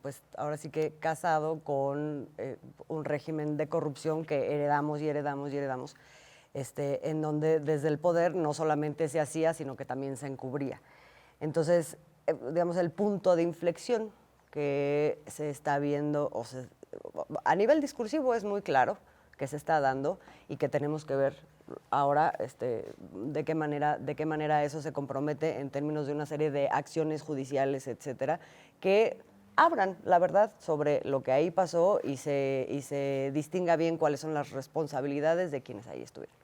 Speaker 6: pues ahora sí que casado con un régimen de corrupción que heredamos, en donde desde el poder no solamente se hacía, sino que también se encubría. Entonces, digamos, el punto de inflexión que se está viendo, a nivel discursivo es muy claro que se está dando, y que tenemos que ver ahora de qué manera eso se compromete en términos de una serie de acciones judiciales, etcétera, que abran la verdad sobre lo que ahí pasó y se distinga bien cuáles son las responsabilidades de quienes ahí estuvieron.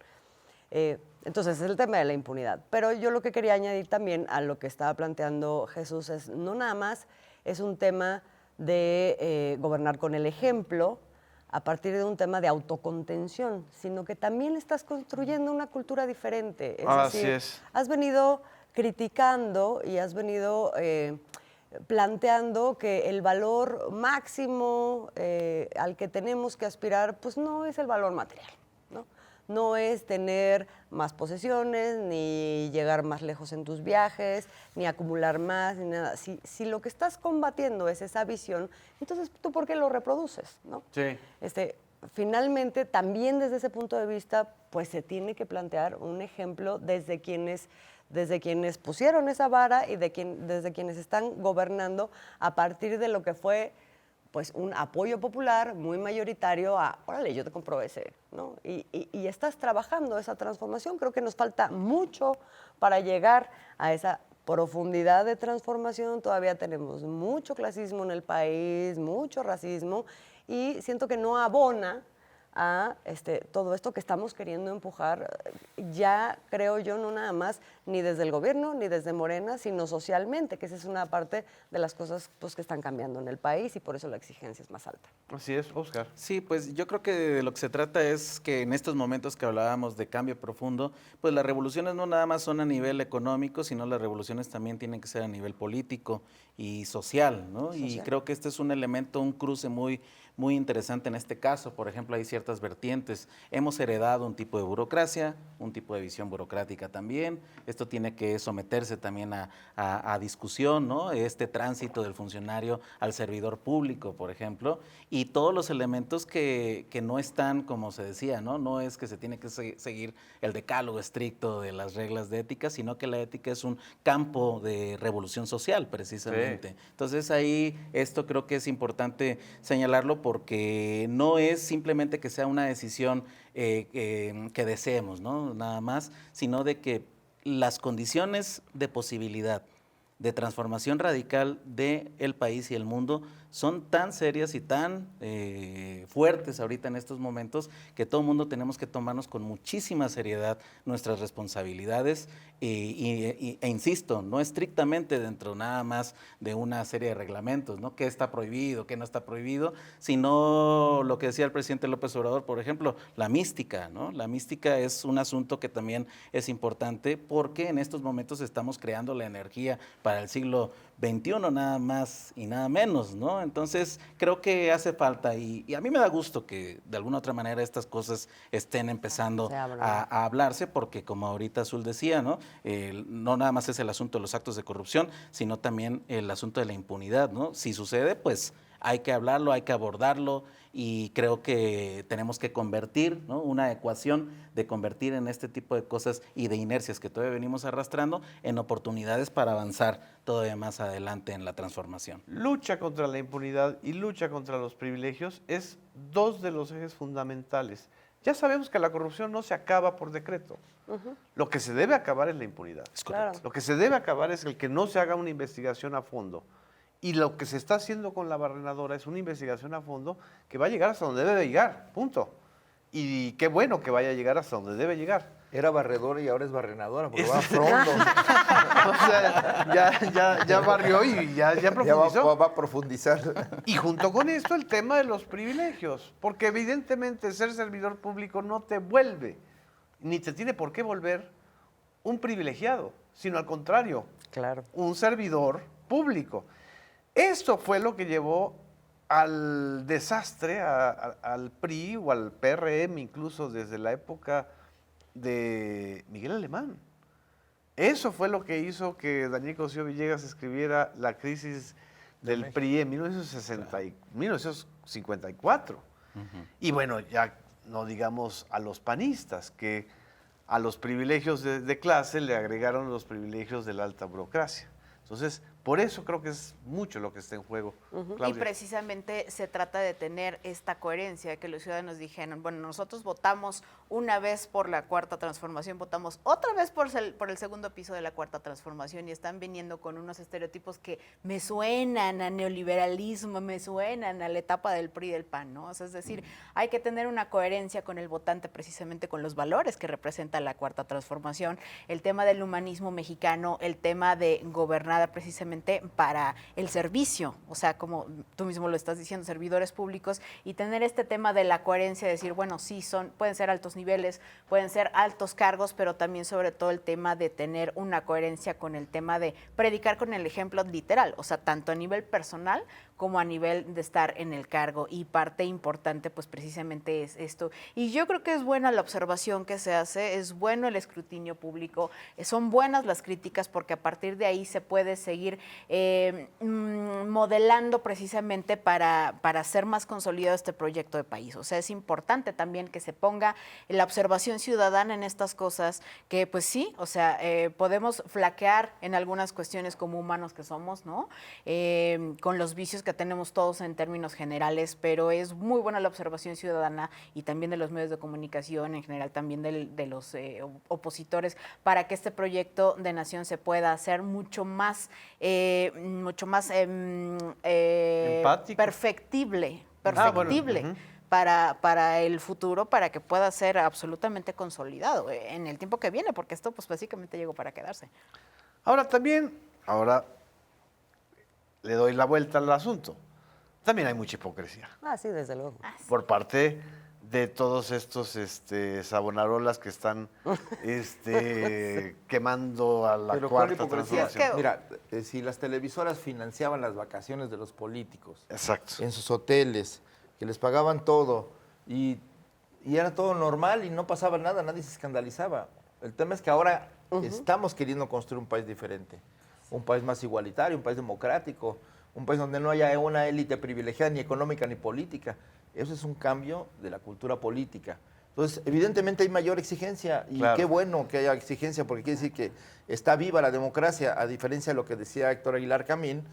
Speaker 6: Entonces, es el tema de la impunidad. Pero yo lo que quería añadir también a lo que estaba planteando Jesús es, no nada más es un tema de gobernar con el ejemplo a partir de un tema de autocontención, sino que también estás construyendo una cultura diferente.
Speaker 1: Así es.
Speaker 6: Has venido criticando y has venido planteando que el valor máximo al que tenemos que aspirar, pues no es el valor material, ¿no? no es tener más posesiones, ni llegar más lejos en tus viajes, ni acumular más, ni nada. Si lo que estás combatiendo es esa visión, entonces ¿tú por qué lo reproduces, no?
Speaker 1: Sí.
Speaker 6: Finalmente, también desde ese punto de vista, pues se tiene que plantear un ejemplo desde quienes pusieron esa vara y desde quienes están gobernando a partir de lo que fue pues un apoyo popular muy mayoritario a, órale, yo te compro ese, ¿no? Y estás trabajando esa transformación. Creo que nos falta mucho para llegar a esa profundidad de transformación. Todavía tenemos mucho clasismo en el país, mucho racismo, y siento que no abona a todo esto que estamos queriendo empujar, ya creo yo, no nada más ni desde el gobierno ni desde Morena, sino socialmente, que esa es una parte de las cosas pues, que están cambiando en el país y por eso la exigencia es más alta.
Speaker 1: Así es, Oscar.
Speaker 4: Sí, pues yo creo que de lo que se trata es que en estos momentos que hablábamos de cambio profundo, pues las revoluciones no nada más son a nivel económico, sino las revoluciones también tienen que ser a nivel político y social, ¿no? Y creo que este es un elemento, un cruce muy interesante en este caso. Por ejemplo, hay ciertas vertientes. Hemos heredado un tipo de burocracia, un tipo de visión burocrática también. Esto tiene que someterse también a discusión, ¿no? Este tránsito del funcionario al servidor público, por ejemplo, y todos los elementos que no están, como se decía, ¿no? No es que se tiene que seguir el decálogo estricto de las reglas de ética, sino que la ética es un campo de revolución social, precisamente. Sí. Entonces ahí esto creo que es importante señalarlo porque no es simplemente que sea una decisión que deseemos, ¿no? Nada más, sino de que las condiciones de posibilidad de transformación radical del país y el mundo son tan serias y tan fuertes ahorita en estos momentos que todo el mundo tenemos que tomarnos con muchísima seriedad nuestras responsabilidades e insisto, no estrictamente dentro nada más de una serie de reglamentos, ¿no? ¿Qué está prohibido, qué no está prohibido? Sino lo que decía el presidente López Obrador, por ejemplo, la mística, ¿no? La mística es un asunto que también es importante porque en estos momentos estamos creando la energía para el siglo XXI, nada más y nada menos, ¿no? Entonces, creo que hace falta y a mí me da gusto que de alguna otra manera estas cosas estén empezando a hablarse, porque como ahorita Azul decía, ¿no? No nada más es el asunto de los actos de corrupción, sino también el asunto de la impunidad, ¿no? Si sucede, pues hay que hablarlo, hay que abordarlo y creo que tenemos que convertir, ¿no? Una ecuación de convertir en este tipo de cosas y de inercias que todavía venimos arrastrando en oportunidades para avanzar todavía más adelante en la transformación.
Speaker 1: Lucha contra la impunidad y lucha contra los privilegios es dos de los ejes fundamentales. Ya sabemos que la corrupción no se acaba por decreto. Lo que se debe acabar es la impunidad.
Speaker 4: Es correcto.
Speaker 1: Lo que se debe acabar es el que no se haga una investigación a fondo. Y lo que se está haciendo con la barrenadora es una investigación a fondo que va a llegar hasta donde debe llegar, punto. Y qué bueno que vaya a llegar hasta donde debe llegar.
Speaker 5: Era barredora y ahora es barrenadora, porque va a fondo.
Speaker 1: O sea, ya barrió y ya profundizó.
Speaker 5: Ya va a profundizar.
Speaker 1: Y junto con esto el tema de los privilegios, porque evidentemente ser servidor público no te vuelve, ni te tiene por qué volver un privilegiado, sino al contrario,
Speaker 6: claro,
Speaker 1: un servidor público. Esto fue lo que llevó al desastre, al PRI o al PRM, incluso desde la época de Miguel Alemán. Eso fue lo que hizo que Daniel Cosío Villegas escribiera La crisis del PRI en 1954. Y bueno, ya no digamos a los panistas, que a los privilegios de clase le agregaron los privilegios de la alta burocracia. Entonces, por eso creo que es mucho lo que está en juego.
Speaker 3: Y precisamente se trata de tener esta coherencia, que los ciudadanos dijeron, bueno, nosotros votamos una vez por la Cuarta Transformación, votamos otra vez por el segundo piso de la Cuarta Transformación y están viniendo con unos estereotipos que me suenan a neoliberalismo, me suenan a la etapa del PRI y del PAN, ¿no? O sea, es decir, hay que tener una coherencia con el votante, precisamente con los valores que representa la Cuarta Transformación, el tema del humanismo mexicano, el tema de gobernar precisamente para el servicio, o sea, como tú mismo lo estás diciendo, servidores públicos, y tener este tema de la coherencia, de decir, bueno, sí, pueden ser altos niveles, pueden ser altos cargos, pero también sobre todo el tema de tener una coherencia con el tema de predicar con el ejemplo literal, o sea, tanto a nivel personal como a nivel de estar en el cargo, y parte importante pues precisamente es esto. Y yo creo que es buena la observación que se hace, es bueno el escrutinio público, son buenas las críticas, porque a partir de ahí se puede seguir modelando precisamente para hacer más consolidado este proyecto de país. O sea, es importante también que se ponga la observación ciudadana en estas cosas, que pues sí, o sea, podemos flaquear en algunas cuestiones como humanos que somos, ¿no? Con los vicios que tenemos todos en términos generales, pero es muy buena la observación ciudadana y también de los medios de comunicación, en general también de los opositores, para que este proyecto de nación se pueda hacer mucho más
Speaker 1: Empático.
Speaker 3: perfectible
Speaker 1: Bueno,
Speaker 3: para el futuro, para que pueda ser absolutamente consolidado en el tiempo que viene, porque esto pues básicamente llegó para quedarse.
Speaker 1: Ahora le doy la vuelta al asunto. También hay mucha hipocresía
Speaker 6: Ah, sí, desde luego.
Speaker 1: por parte de todos estos sabonarolas que están quemando a la
Speaker 5: Pero ¿cuál
Speaker 1: cuarta
Speaker 5: hipocresía?
Speaker 1: transformación.
Speaker 5: Mira, si las televisoras financiaban las vacaciones de los políticos
Speaker 1: Exacto.
Speaker 5: en sus hoteles, que les pagaban todo y era todo normal y no pasaba nada, nadie se escandalizaba. El tema es que ahora estamos queriendo construir un país diferente, un país más igualitario, un país democrático, un país donde no haya una élite privilegiada ni económica ni política. Eso es un cambio de la cultura política. Entonces, evidentemente hay mayor exigencia y
Speaker 1: Claro.
Speaker 5: qué bueno que haya exigencia, porque quiere decir que está viva la democracia, a diferencia de lo que decía Héctor Aguilar Camín.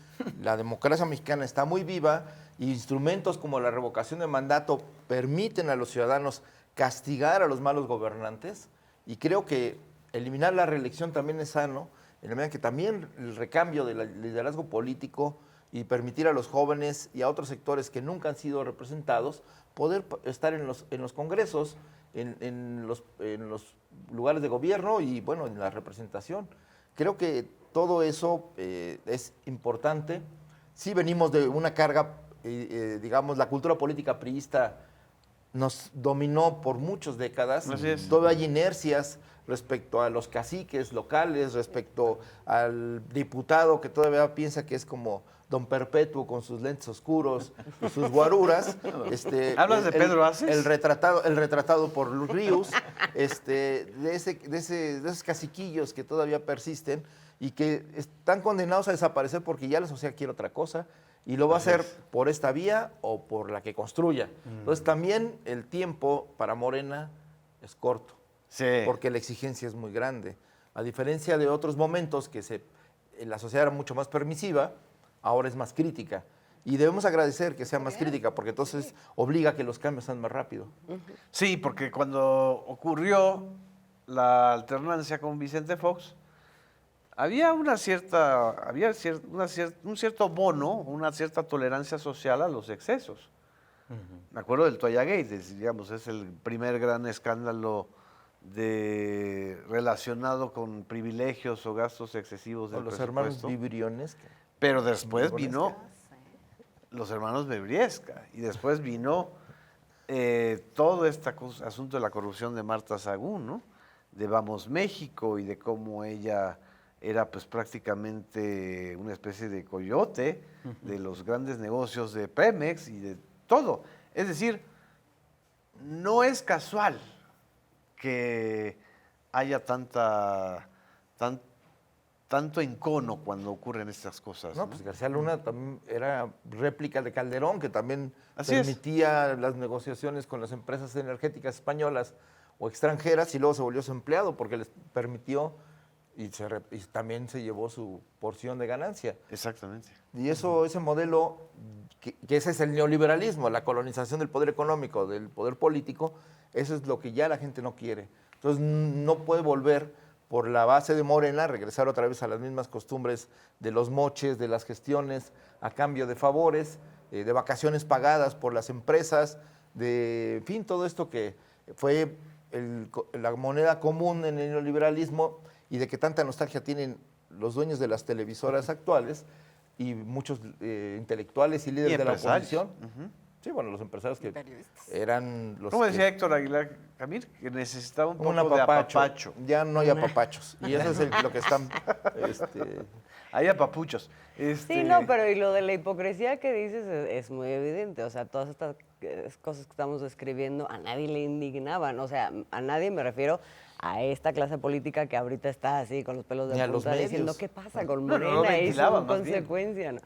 Speaker 5: La democracia mexicana está muy viva y instrumentos como la revocación de mandato permiten a los ciudadanos castigar a los malos gobernantes, y creo que eliminar la reelección también es sano, en la medida que también el recambio del liderazgo político y permitir a los jóvenes y a otros sectores que nunca han sido representados poder estar en los congresos, en los lugares de gobierno y, bueno, en la representación. Creo que todo eso es importante. Sí venimos de una carga, digamos, la cultura política priista nos dominó por muchas décadas.
Speaker 1: Así es.
Speaker 5: Todavía hay inercias respecto a los caciques locales, respecto al diputado que todavía piensa que es como Don Perpetuo con sus lentes oscuros y sus guaruras.
Speaker 1: ¿Hablas de Pedro Aces?
Speaker 5: El retratado por Luz Ríos, de esos caciquillos que todavía persisten y que están condenados a desaparecer porque ya la sociedad quiere otra cosa y lo va a hacer por esta vía o por la que construya. Entonces también el tiempo para Morena es corto.
Speaker 1: Sí.
Speaker 5: Porque la exigencia es muy grande. A diferencia de otros momentos que la sociedad era mucho más permisiva, ahora es más crítica. Y debemos agradecer que sea más crítica, porque entonces obliga a que los cambios sean más rápido.
Speaker 1: Sí, porque cuando ocurrió la alternancia con Vicente Fox, había un cierto bono, una cierta tolerancia social a los excesos. Me acuerdo del Toallagate, digamos, es el primer gran escándalo relacionado con privilegios o gastos excesivos del
Speaker 5: Los
Speaker 1: presupuesto.
Speaker 5: hermanos Vibriones.
Speaker 1: Pero después vino los hermanos Bebriesca y después vino todo este asunto de la corrupción de Marta Sagún, ¿no? De Vamos México y de cómo ella era pues prácticamente una especie de coyote de los grandes negocios de Pemex y de todo. Es decir, no es casual que haya tanto encono cuando ocurren estas cosas.
Speaker 5: No, pues García Luna también era réplica de Calderón, que también
Speaker 1: Así es.
Speaker 5: permitía las negociaciones con las empresas energéticas españolas o extranjeras y luego se volvió su empleado porque les permitió y también se llevó su porción de ganancia.
Speaker 1: Exactamente.
Speaker 5: Y ese modelo, que ese es el neoliberalismo, la colonización del poder económico, del poder político, eso es lo que ya la gente no quiere. Entonces no puede volver por la base de Morena, regresar otra vez a las mismas costumbres de los moches, de las gestiones a cambio de favores, de vacaciones pagadas por las empresas, en fin, todo esto que fue la moneda común en el neoliberalismo y de que tanta nostalgia tienen los dueños de las televisoras actuales y muchos intelectuales y líderes de la
Speaker 1: empresarios.
Speaker 5: oposición. Sí, bueno, los empresarios que eran los
Speaker 1: ¿Cómo
Speaker 5: que-
Speaker 1: decía Héctor Aguilar Camil, que necesitaba un
Speaker 5: Un
Speaker 1: poco de
Speaker 5: apapacho.
Speaker 1: apapacho.
Speaker 5: Ya no hay apapachos. Y eso es lo que están...
Speaker 1: Hay apapuchos.
Speaker 6: Sí, no, pero y lo de la hipocresía que dices es muy evidente. O sea, todas estas cosas que estamos describiendo a nadie le indignaban. O sea, a nadie me refiero a esta clase política que ahorita está así con los pelos
Speaker 5: Ni
Speaker 6: de
Speaker 5: a los
Speaker 6: punta diciendo
Speaker 5: medios.
Speaker 6: qué pasa con
Speaker 1: No, no lo
Speaker 6: Morena y su
Speaker 1: ventilaban, más bien.
Speaker 6: consecuencia. ¿No?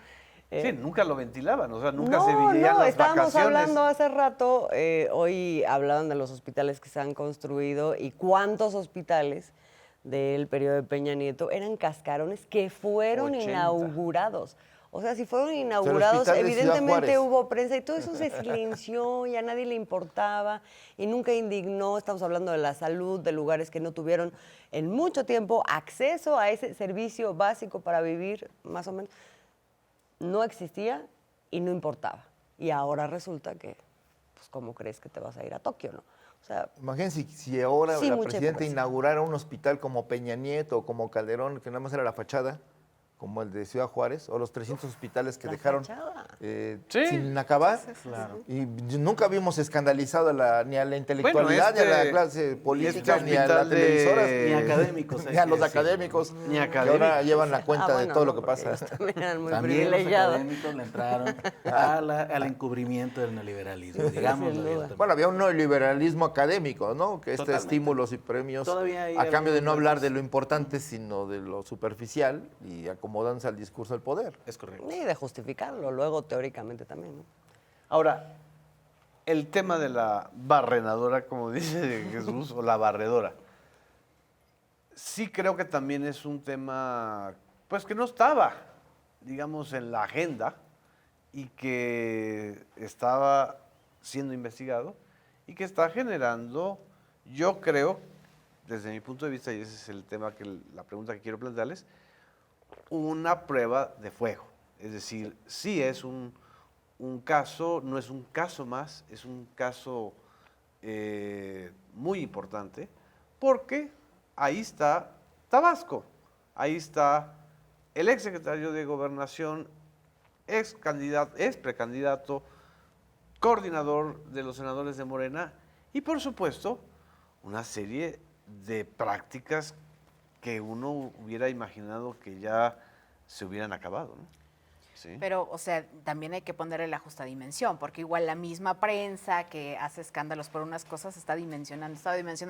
Speaker 1: Sí, nunca lo ventilaban, o sea, nunca
Speaker 6: no,
Speaker 1: se veían las
Speaker 6: estábamos
Speaker 1: vacaciones.
Speaker 6: hablando hace rato, hoy hablaban de los hospitales que se han construido y cuántos hospitales del periodo de Peña Nieto eran cascarones que fueron
Speaker 1: 80.
Speaker 6: inaugurados. O sea, si fueron inaugurados,
Speaker 5: hospital de Ciudad
Speaker 6: evidentemente
Speaker 5: Juárez.
Speaker 6: hubo prensa y todo eso se silenció y a nadie le importaba y nunca indignó. Estamos hablando de la salud, de lugares que no tuvieron en mucho tiempo acceso a ese servicio básico para vivir, más o menos. No existía y no importaba. Y ahora resulta que, pues, ¿cómo crees que te vas a ir a Tokio, no? O sea,
Speaker 5: Imagínense si ahora
Speaker 6: Sí,
Speaker 5: la
Speaker 6: mucha
Speaker 5: presidenta
Speaker 6: hipocresía.
Speaker 5: inaugurara un hospital como Peña Nieto o como Calderón, que nada más era la fachada, como el de Ciudad Juárez, o los 300 hospitales que
Speaker 6: la
Speaker 5: dejaron
Speaker 6: fachada.
Speaker 1: Sí.
Speaker 5: sin acabar. Y nunca vimos escandalizado ni a la intelectualidad,
Speaker 1: Bueno,
Speaker 5: ni a la clase política,
Speaker 1: este
Speaker 5: ni a las
Speaker 1: hospital de-
Speaker 5: televisoras,
Speaker 4: Ni académicos.
Speaker 5: ni a los
Speaker 4: sí.
Speaker 5: académicos,
Speaker 1: Ni
Speaker 5: que
Speaker 1: académicos.
Speaker 5: ahora llevan la cuenta de
Speaker 6: bueno,
Speaker 5: todo
Speaker 6: no,
Speaker 5: lo que
Speaker 6: porque
Speaker 5: pasa.
Speaker 6: ellos también eran muy
Speaker 4: También los
Speaker 6: privilegiados.
Speaker 4: académicos le entraron al encubrimiento del neoliberalismo, digámoslo
Speaker 6: Sin duda.
Speaker 4: abiertamente.
Speaker 5: Bueno, había un neoliberalismo académico, ¿no? Que
Speaker 4: Totalmente.
Speaker 5: estímulos y premios
Speaker 4: Todavía hay
Speaker 5: a cambio de no
Speaker 4: algunas
Speaker 5: hablar
Speaker 4: cosas.
Speaker 5: de lo importante, sino de lo superficial y acomodándose al discurso del poder.
Speaker 4: Es correcto.
Speaker 6: Y de justificarlo, luego teóricamente también, ¿no?
Speaker 1: Ahora, el tema de la barrenadora, como dice Jesús, o la barredora, sí creo que también es un tema, pues que no estaba, digamos, en la agenda y que estaba siendo investigado y que está generando, yo creo, desde mi punto de vista, y ese es el tema, la pregunta que quiero plantearles, una prueba de fuego. Es decir, sí es un caso, no es un caso más, es un caso muy importante, porque ahí está Tabasco, ahí está el ex secretario de Gobernación, ex precandidato, coordinador de los senadores de Morena, y por supuesto, una serie de prácticas que uno hubiera imaginado que ya se hubieran acabado, ¿no? Sí.
Speaker 3: Pero, o sea, también hay que ponerle la justa dimensión, porque igual la misma prensa que hace escándalos por unas cosas está dimensionando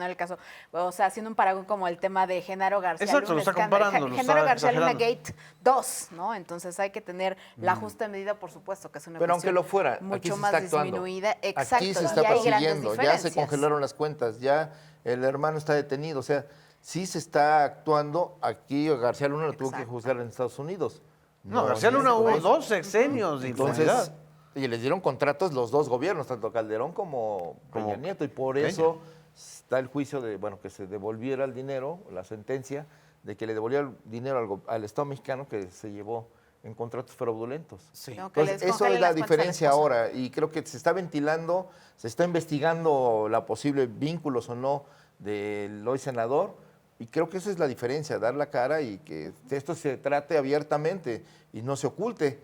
Speaker 3: el caso, o sea, haciendo un paragón como el tema de Genaro García
Speaker 1: Exacto,
Speaker 3: Luna,
Speaker 1: lo está
Speaker 3: escándalo,
Speaker 1: comparando, lo
Speaker 3: Genaro
Speaker 1: está
Speaker 3: García Luna
Speaker 1: exagerando.
Speaker 3: Gate 2, ¿no? Entonces hay que tener la justa medida, por supuesto, que es una
Speaker 5: Pero aunque
Speaker 3: cuestión
Speaker 5: lo fuera, aquí
Speaker 3: mucho
Speaker 5: se
Speaker 3: más
Speaker 5: está actuando.
Speaker 3: disminuida. Exacto,
Speaker 5: Aquí se
Speaker 3: y
Speaker 5: está
Speaker 3: hay grandes
Speaker 5: persiguiendo, ya se
Speaker 3: diferencias.
Speaker 5: congelaron las cuentas, ya el hermano está detenido, o sea, sí se está actuando. Aquí García Luna lo tuvo que
Speaker 3: Exacto.
Speaker 5: juzgar en Estados Unidos.
Speaker 1: No, García
Speaker 5: en
Speaker 1: Luna
Speaker 5: este
Speaker 1: hubo
Speaker 5: país.
Speaker 1: 2 sexenios de
Speaker 5: Entonces,
Speaker 1: impunidad.
Speaker 5: y les dieron contratos los dos gobiernos, tanto Calderón como Peña Nieto, y por
Speaker 1: Peña.
Speaker 5: eso está el juicio de, bueno, que se devolviera el dinero, la sentencia de que le devolviera el dinero al Estado mexicano que se llevó en contratos fraudulentos.
Speaker 4: Sí.
Speaker 3: No, que
Speaker 5: Entonces,
Speaker 3: les
Speaker 5: eso
Speaker 3: congelen
Speaker 5: es la
Speaker 3: las cuentas a
Speaker 5: diferencia
Speaker 3: esposa.
Speaker 5: ahora, y creo que se está ventilando, se está investigando la posible vínculos o no del hoy senador, y creo que esa es la diferencia, dar la cara y que esto se trate abiertamente y no se oculte,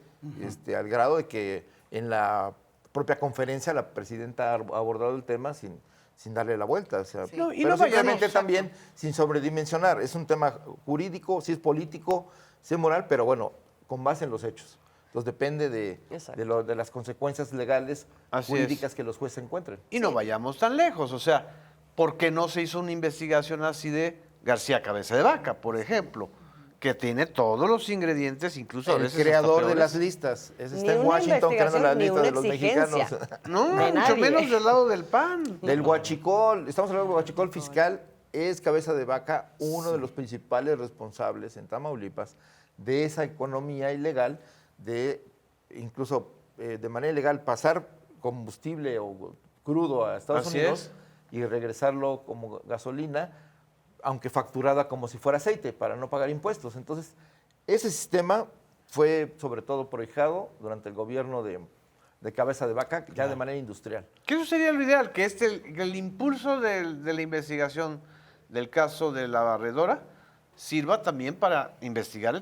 Speaker 5: al grado de que en la propia conferencia la presidenta ha abordado el tema sin darle la vuelta. O sea,
Speaker 3: Sí.
Speaker 1: No, y
Speaker 5: pero
Speaker 1: no vayamos-
Speaker 5: simplemente también sin sobredimensionar. Es un tema jurídico, sí es político, sí es moral, pero bueno, con base en los hechos. Entonces depende
Speaker 6: Exacto.
Speaker 5: de las consecuencias legales,
Speaker 1: Así
Speaker 5: jurídicas que los jueces encuentren.
Speaker 1: Y no vayamos tan lejos, o sea, ¿por qué no se hizo una investigación así de García Cabeza de Vaca, por ejemplo? Que tiene todos los ingredientes, incluso a
Speaker 5: El
Speaker 1: veces hasta
Speaker 5: creador de
Speaker 1: peores.
Speaker 5: las listas. Ese
Speaker 6: Ni
Speaker 5: está en
Speaker 6: una
Speaker 5: Washington creando la
Speaker 6: investigación, ni
Speaker 5: lista
Speaker 6: una
Speaker 5: de los mexicanos.
Speaker 6: exigencia.
Speaker 1: No,
Speaker 6: de
Speaker 1: mucho
Speaker 6: nadie.
Speaker 1: menos del lado del PAN.
Speaker 5: Del huachicol, estamos hablando del huachicol fiscal, es Cabeza de Vaca uno de los principales responsables en Tamaulipas de esa economía ilegal, de incluso de manera ilegal pasar combustible o crudo a Estados
Speaker 1: Así
Speaker 5: Unidos y regresarlo como gasolina, aunque facturada como si fuera aceite, para no pagar impuestos. Entonces, ese sistema fue sobre todo prohijado durante el gobierno de Cabeza de Vaca, ya de manera industrial.
Speaker 1: Que eso sería lo ideal, que el impulso de la investigación del caso de la barredora sirva también para investigar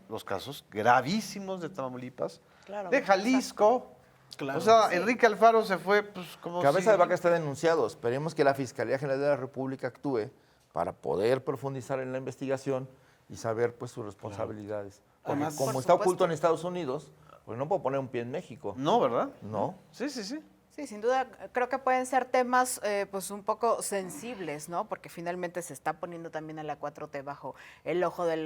Speaker 1: los casos gravísimos de Tamaulipas,
Speaker 6: Claro,
Speaker 1: de Jalisco,
Speaker 4: Claro.
Speaker 1: O sea, Enrique Alfaro se fue, pues, como
Speaker 5: Cabeza
Speaker 1: si-
Speaker 5: de Vaca está denunciado. Esperemos que la Fiscalía General de la República actúe para poder profundizar en la investigación y saber pues sus responsabilidades. Porque
Speaker 4: Además,
Speaker 5: como
Speaker 3: por
Speaker 5: está
Speaker 3: supuesto.
Speaker 5: oculto en Estados Unidos, pues no puedo poner un pie en México.
Speaker 1: No, ¿verdad?
Speaker 5: No.
Speaker 1: Sí, sí, sí.
Speaker 3: Sí, sin duda, creo que pueden ser temas pues un poco sensibles, ¿no? Porque finalmente se está poniendo también a la 4T bajo el ojo de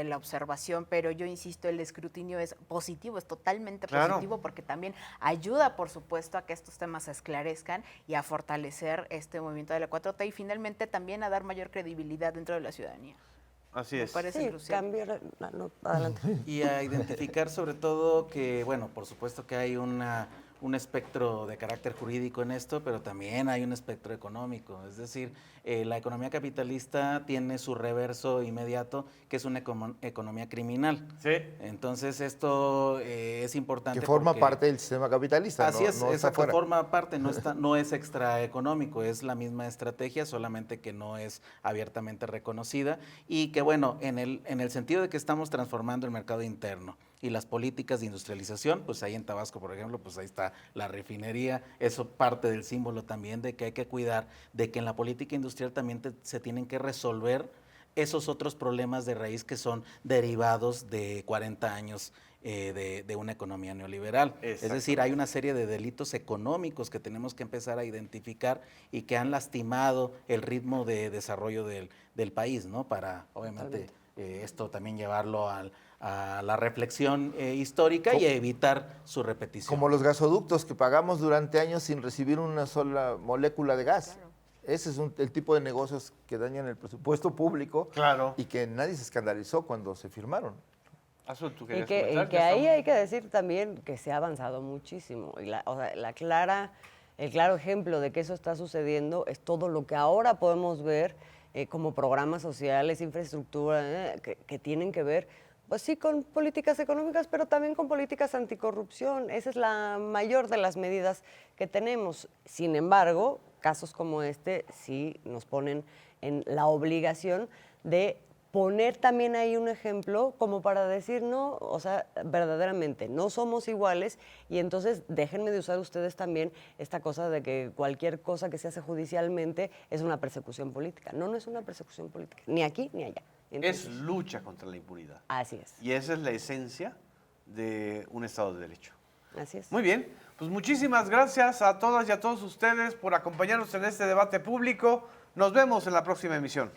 Speaker 3: la observación, pero yo insisto, el escrutinio es positivo, es totalmente
Speaker 1: Claro.
Speaker 3: positivo, porque también ayuda, por supuesto, a que estos temas se esclarezcan y a fortalecer este movimiento de la 4T y finalmente también a dar mayor credibilidad dentro de la ciudadanía.
Speaker 1: Así
Speaker 3: Me
Speaker 1: es.
Speaker 3: parece
Speaker 6: Sí,
Speaker 3: crucial.
Speaker 6: cambiar. No, adelante.
Speaker 4: Y a identificar sobre todo que, bueno, por supuesto que hay un espectro de carácter jurídico en esto, pero también hay un espectro económico. Es decir, la economía capitalista tiene su reverso inmediato, que es una economía criminal.
Speaker 1: Sí.
Speaker 4: Entonces, esto es importante.
Speaker 5: Que forma
Speaker 4: porque-
Speaker 5: parte del sistema capitalista.
Speaker 4: Así
Speaker 5: no,
Speaker 4: es,
Speaker 5: no está
Speaker 4: exacto,
Speaker 5: fuera.
Speaker 4: forma parte, no es extraeconómico, es la misma estrategia, solamente que no es abiertamente reconocida y que bueno, en el sentido de que estamos transformando el mercado interno y las políticas de industrialización, pues ahí en Tabasco, por ejemplo, pues ahí está la refinería, eso parte del símbolo también de que hay que cuidar, de que en la política industrial también se tienen que resolver esos otros problemas de raíz que son derivados de 40 años de una economía neoliberal. Es decir, hay una serie de delitos económicos que tenemos que empezar a identificar y que han lastimado el ritmo de desarrollo del país, ¿no? Para, obviamente, esto también llevarlo a la reflexión histórica y evitar su repetición.
Speaker 5: Como los gasoductos que pagamos durante años sin recibir una sola molécula de gas. Ese es el tipo de negocios que dañan el presupuesto público
Speaker 1: Claro.
Speaker 5: y que nadie se escandalizó cuando se firmaron.
Speaker 1: Azul, ¿tú
Speaker 6: Y
Speaker 1: querías
Speaker 6: que,
Speaker 1: comentar?
Speaker 6: y que ahí hay que decir también que se ha avanzado muchísimo. Y o sea, el claro ejemplo de que eso está sucediendo es todo lo que ahora podemos ver como programas sociales, infraestructura, que tienen que ver, pues sí, con políticas económicas, pero también con políticas anticorrupción. Esa es la mayor de las medidas que tenemos. Sin embargo, casos como este sí nos ponen en la obligación de poner también ahí un ejemplo como para decir, no, o sea, verdaderamente, no somos iguales y entonces déjenme de usar ustedes también esta cosa de que cualquier cosa que se hace judicialmente es una persecución política. No, no es una persecución política, ni aquí ni allá. Entonces,
Speaker 1: Es lucha contra la impunidad.
Speaker 6: así es,
Speaker 1: Y esa es la esencia de un Estado de Derecho.
Speaker 6: así es.
Speaker 1: Muy bien, pues muchísimas gracias a todas y a todos ustedes por acompañarnos en este debate público. Nos vemos en la próxima emisión.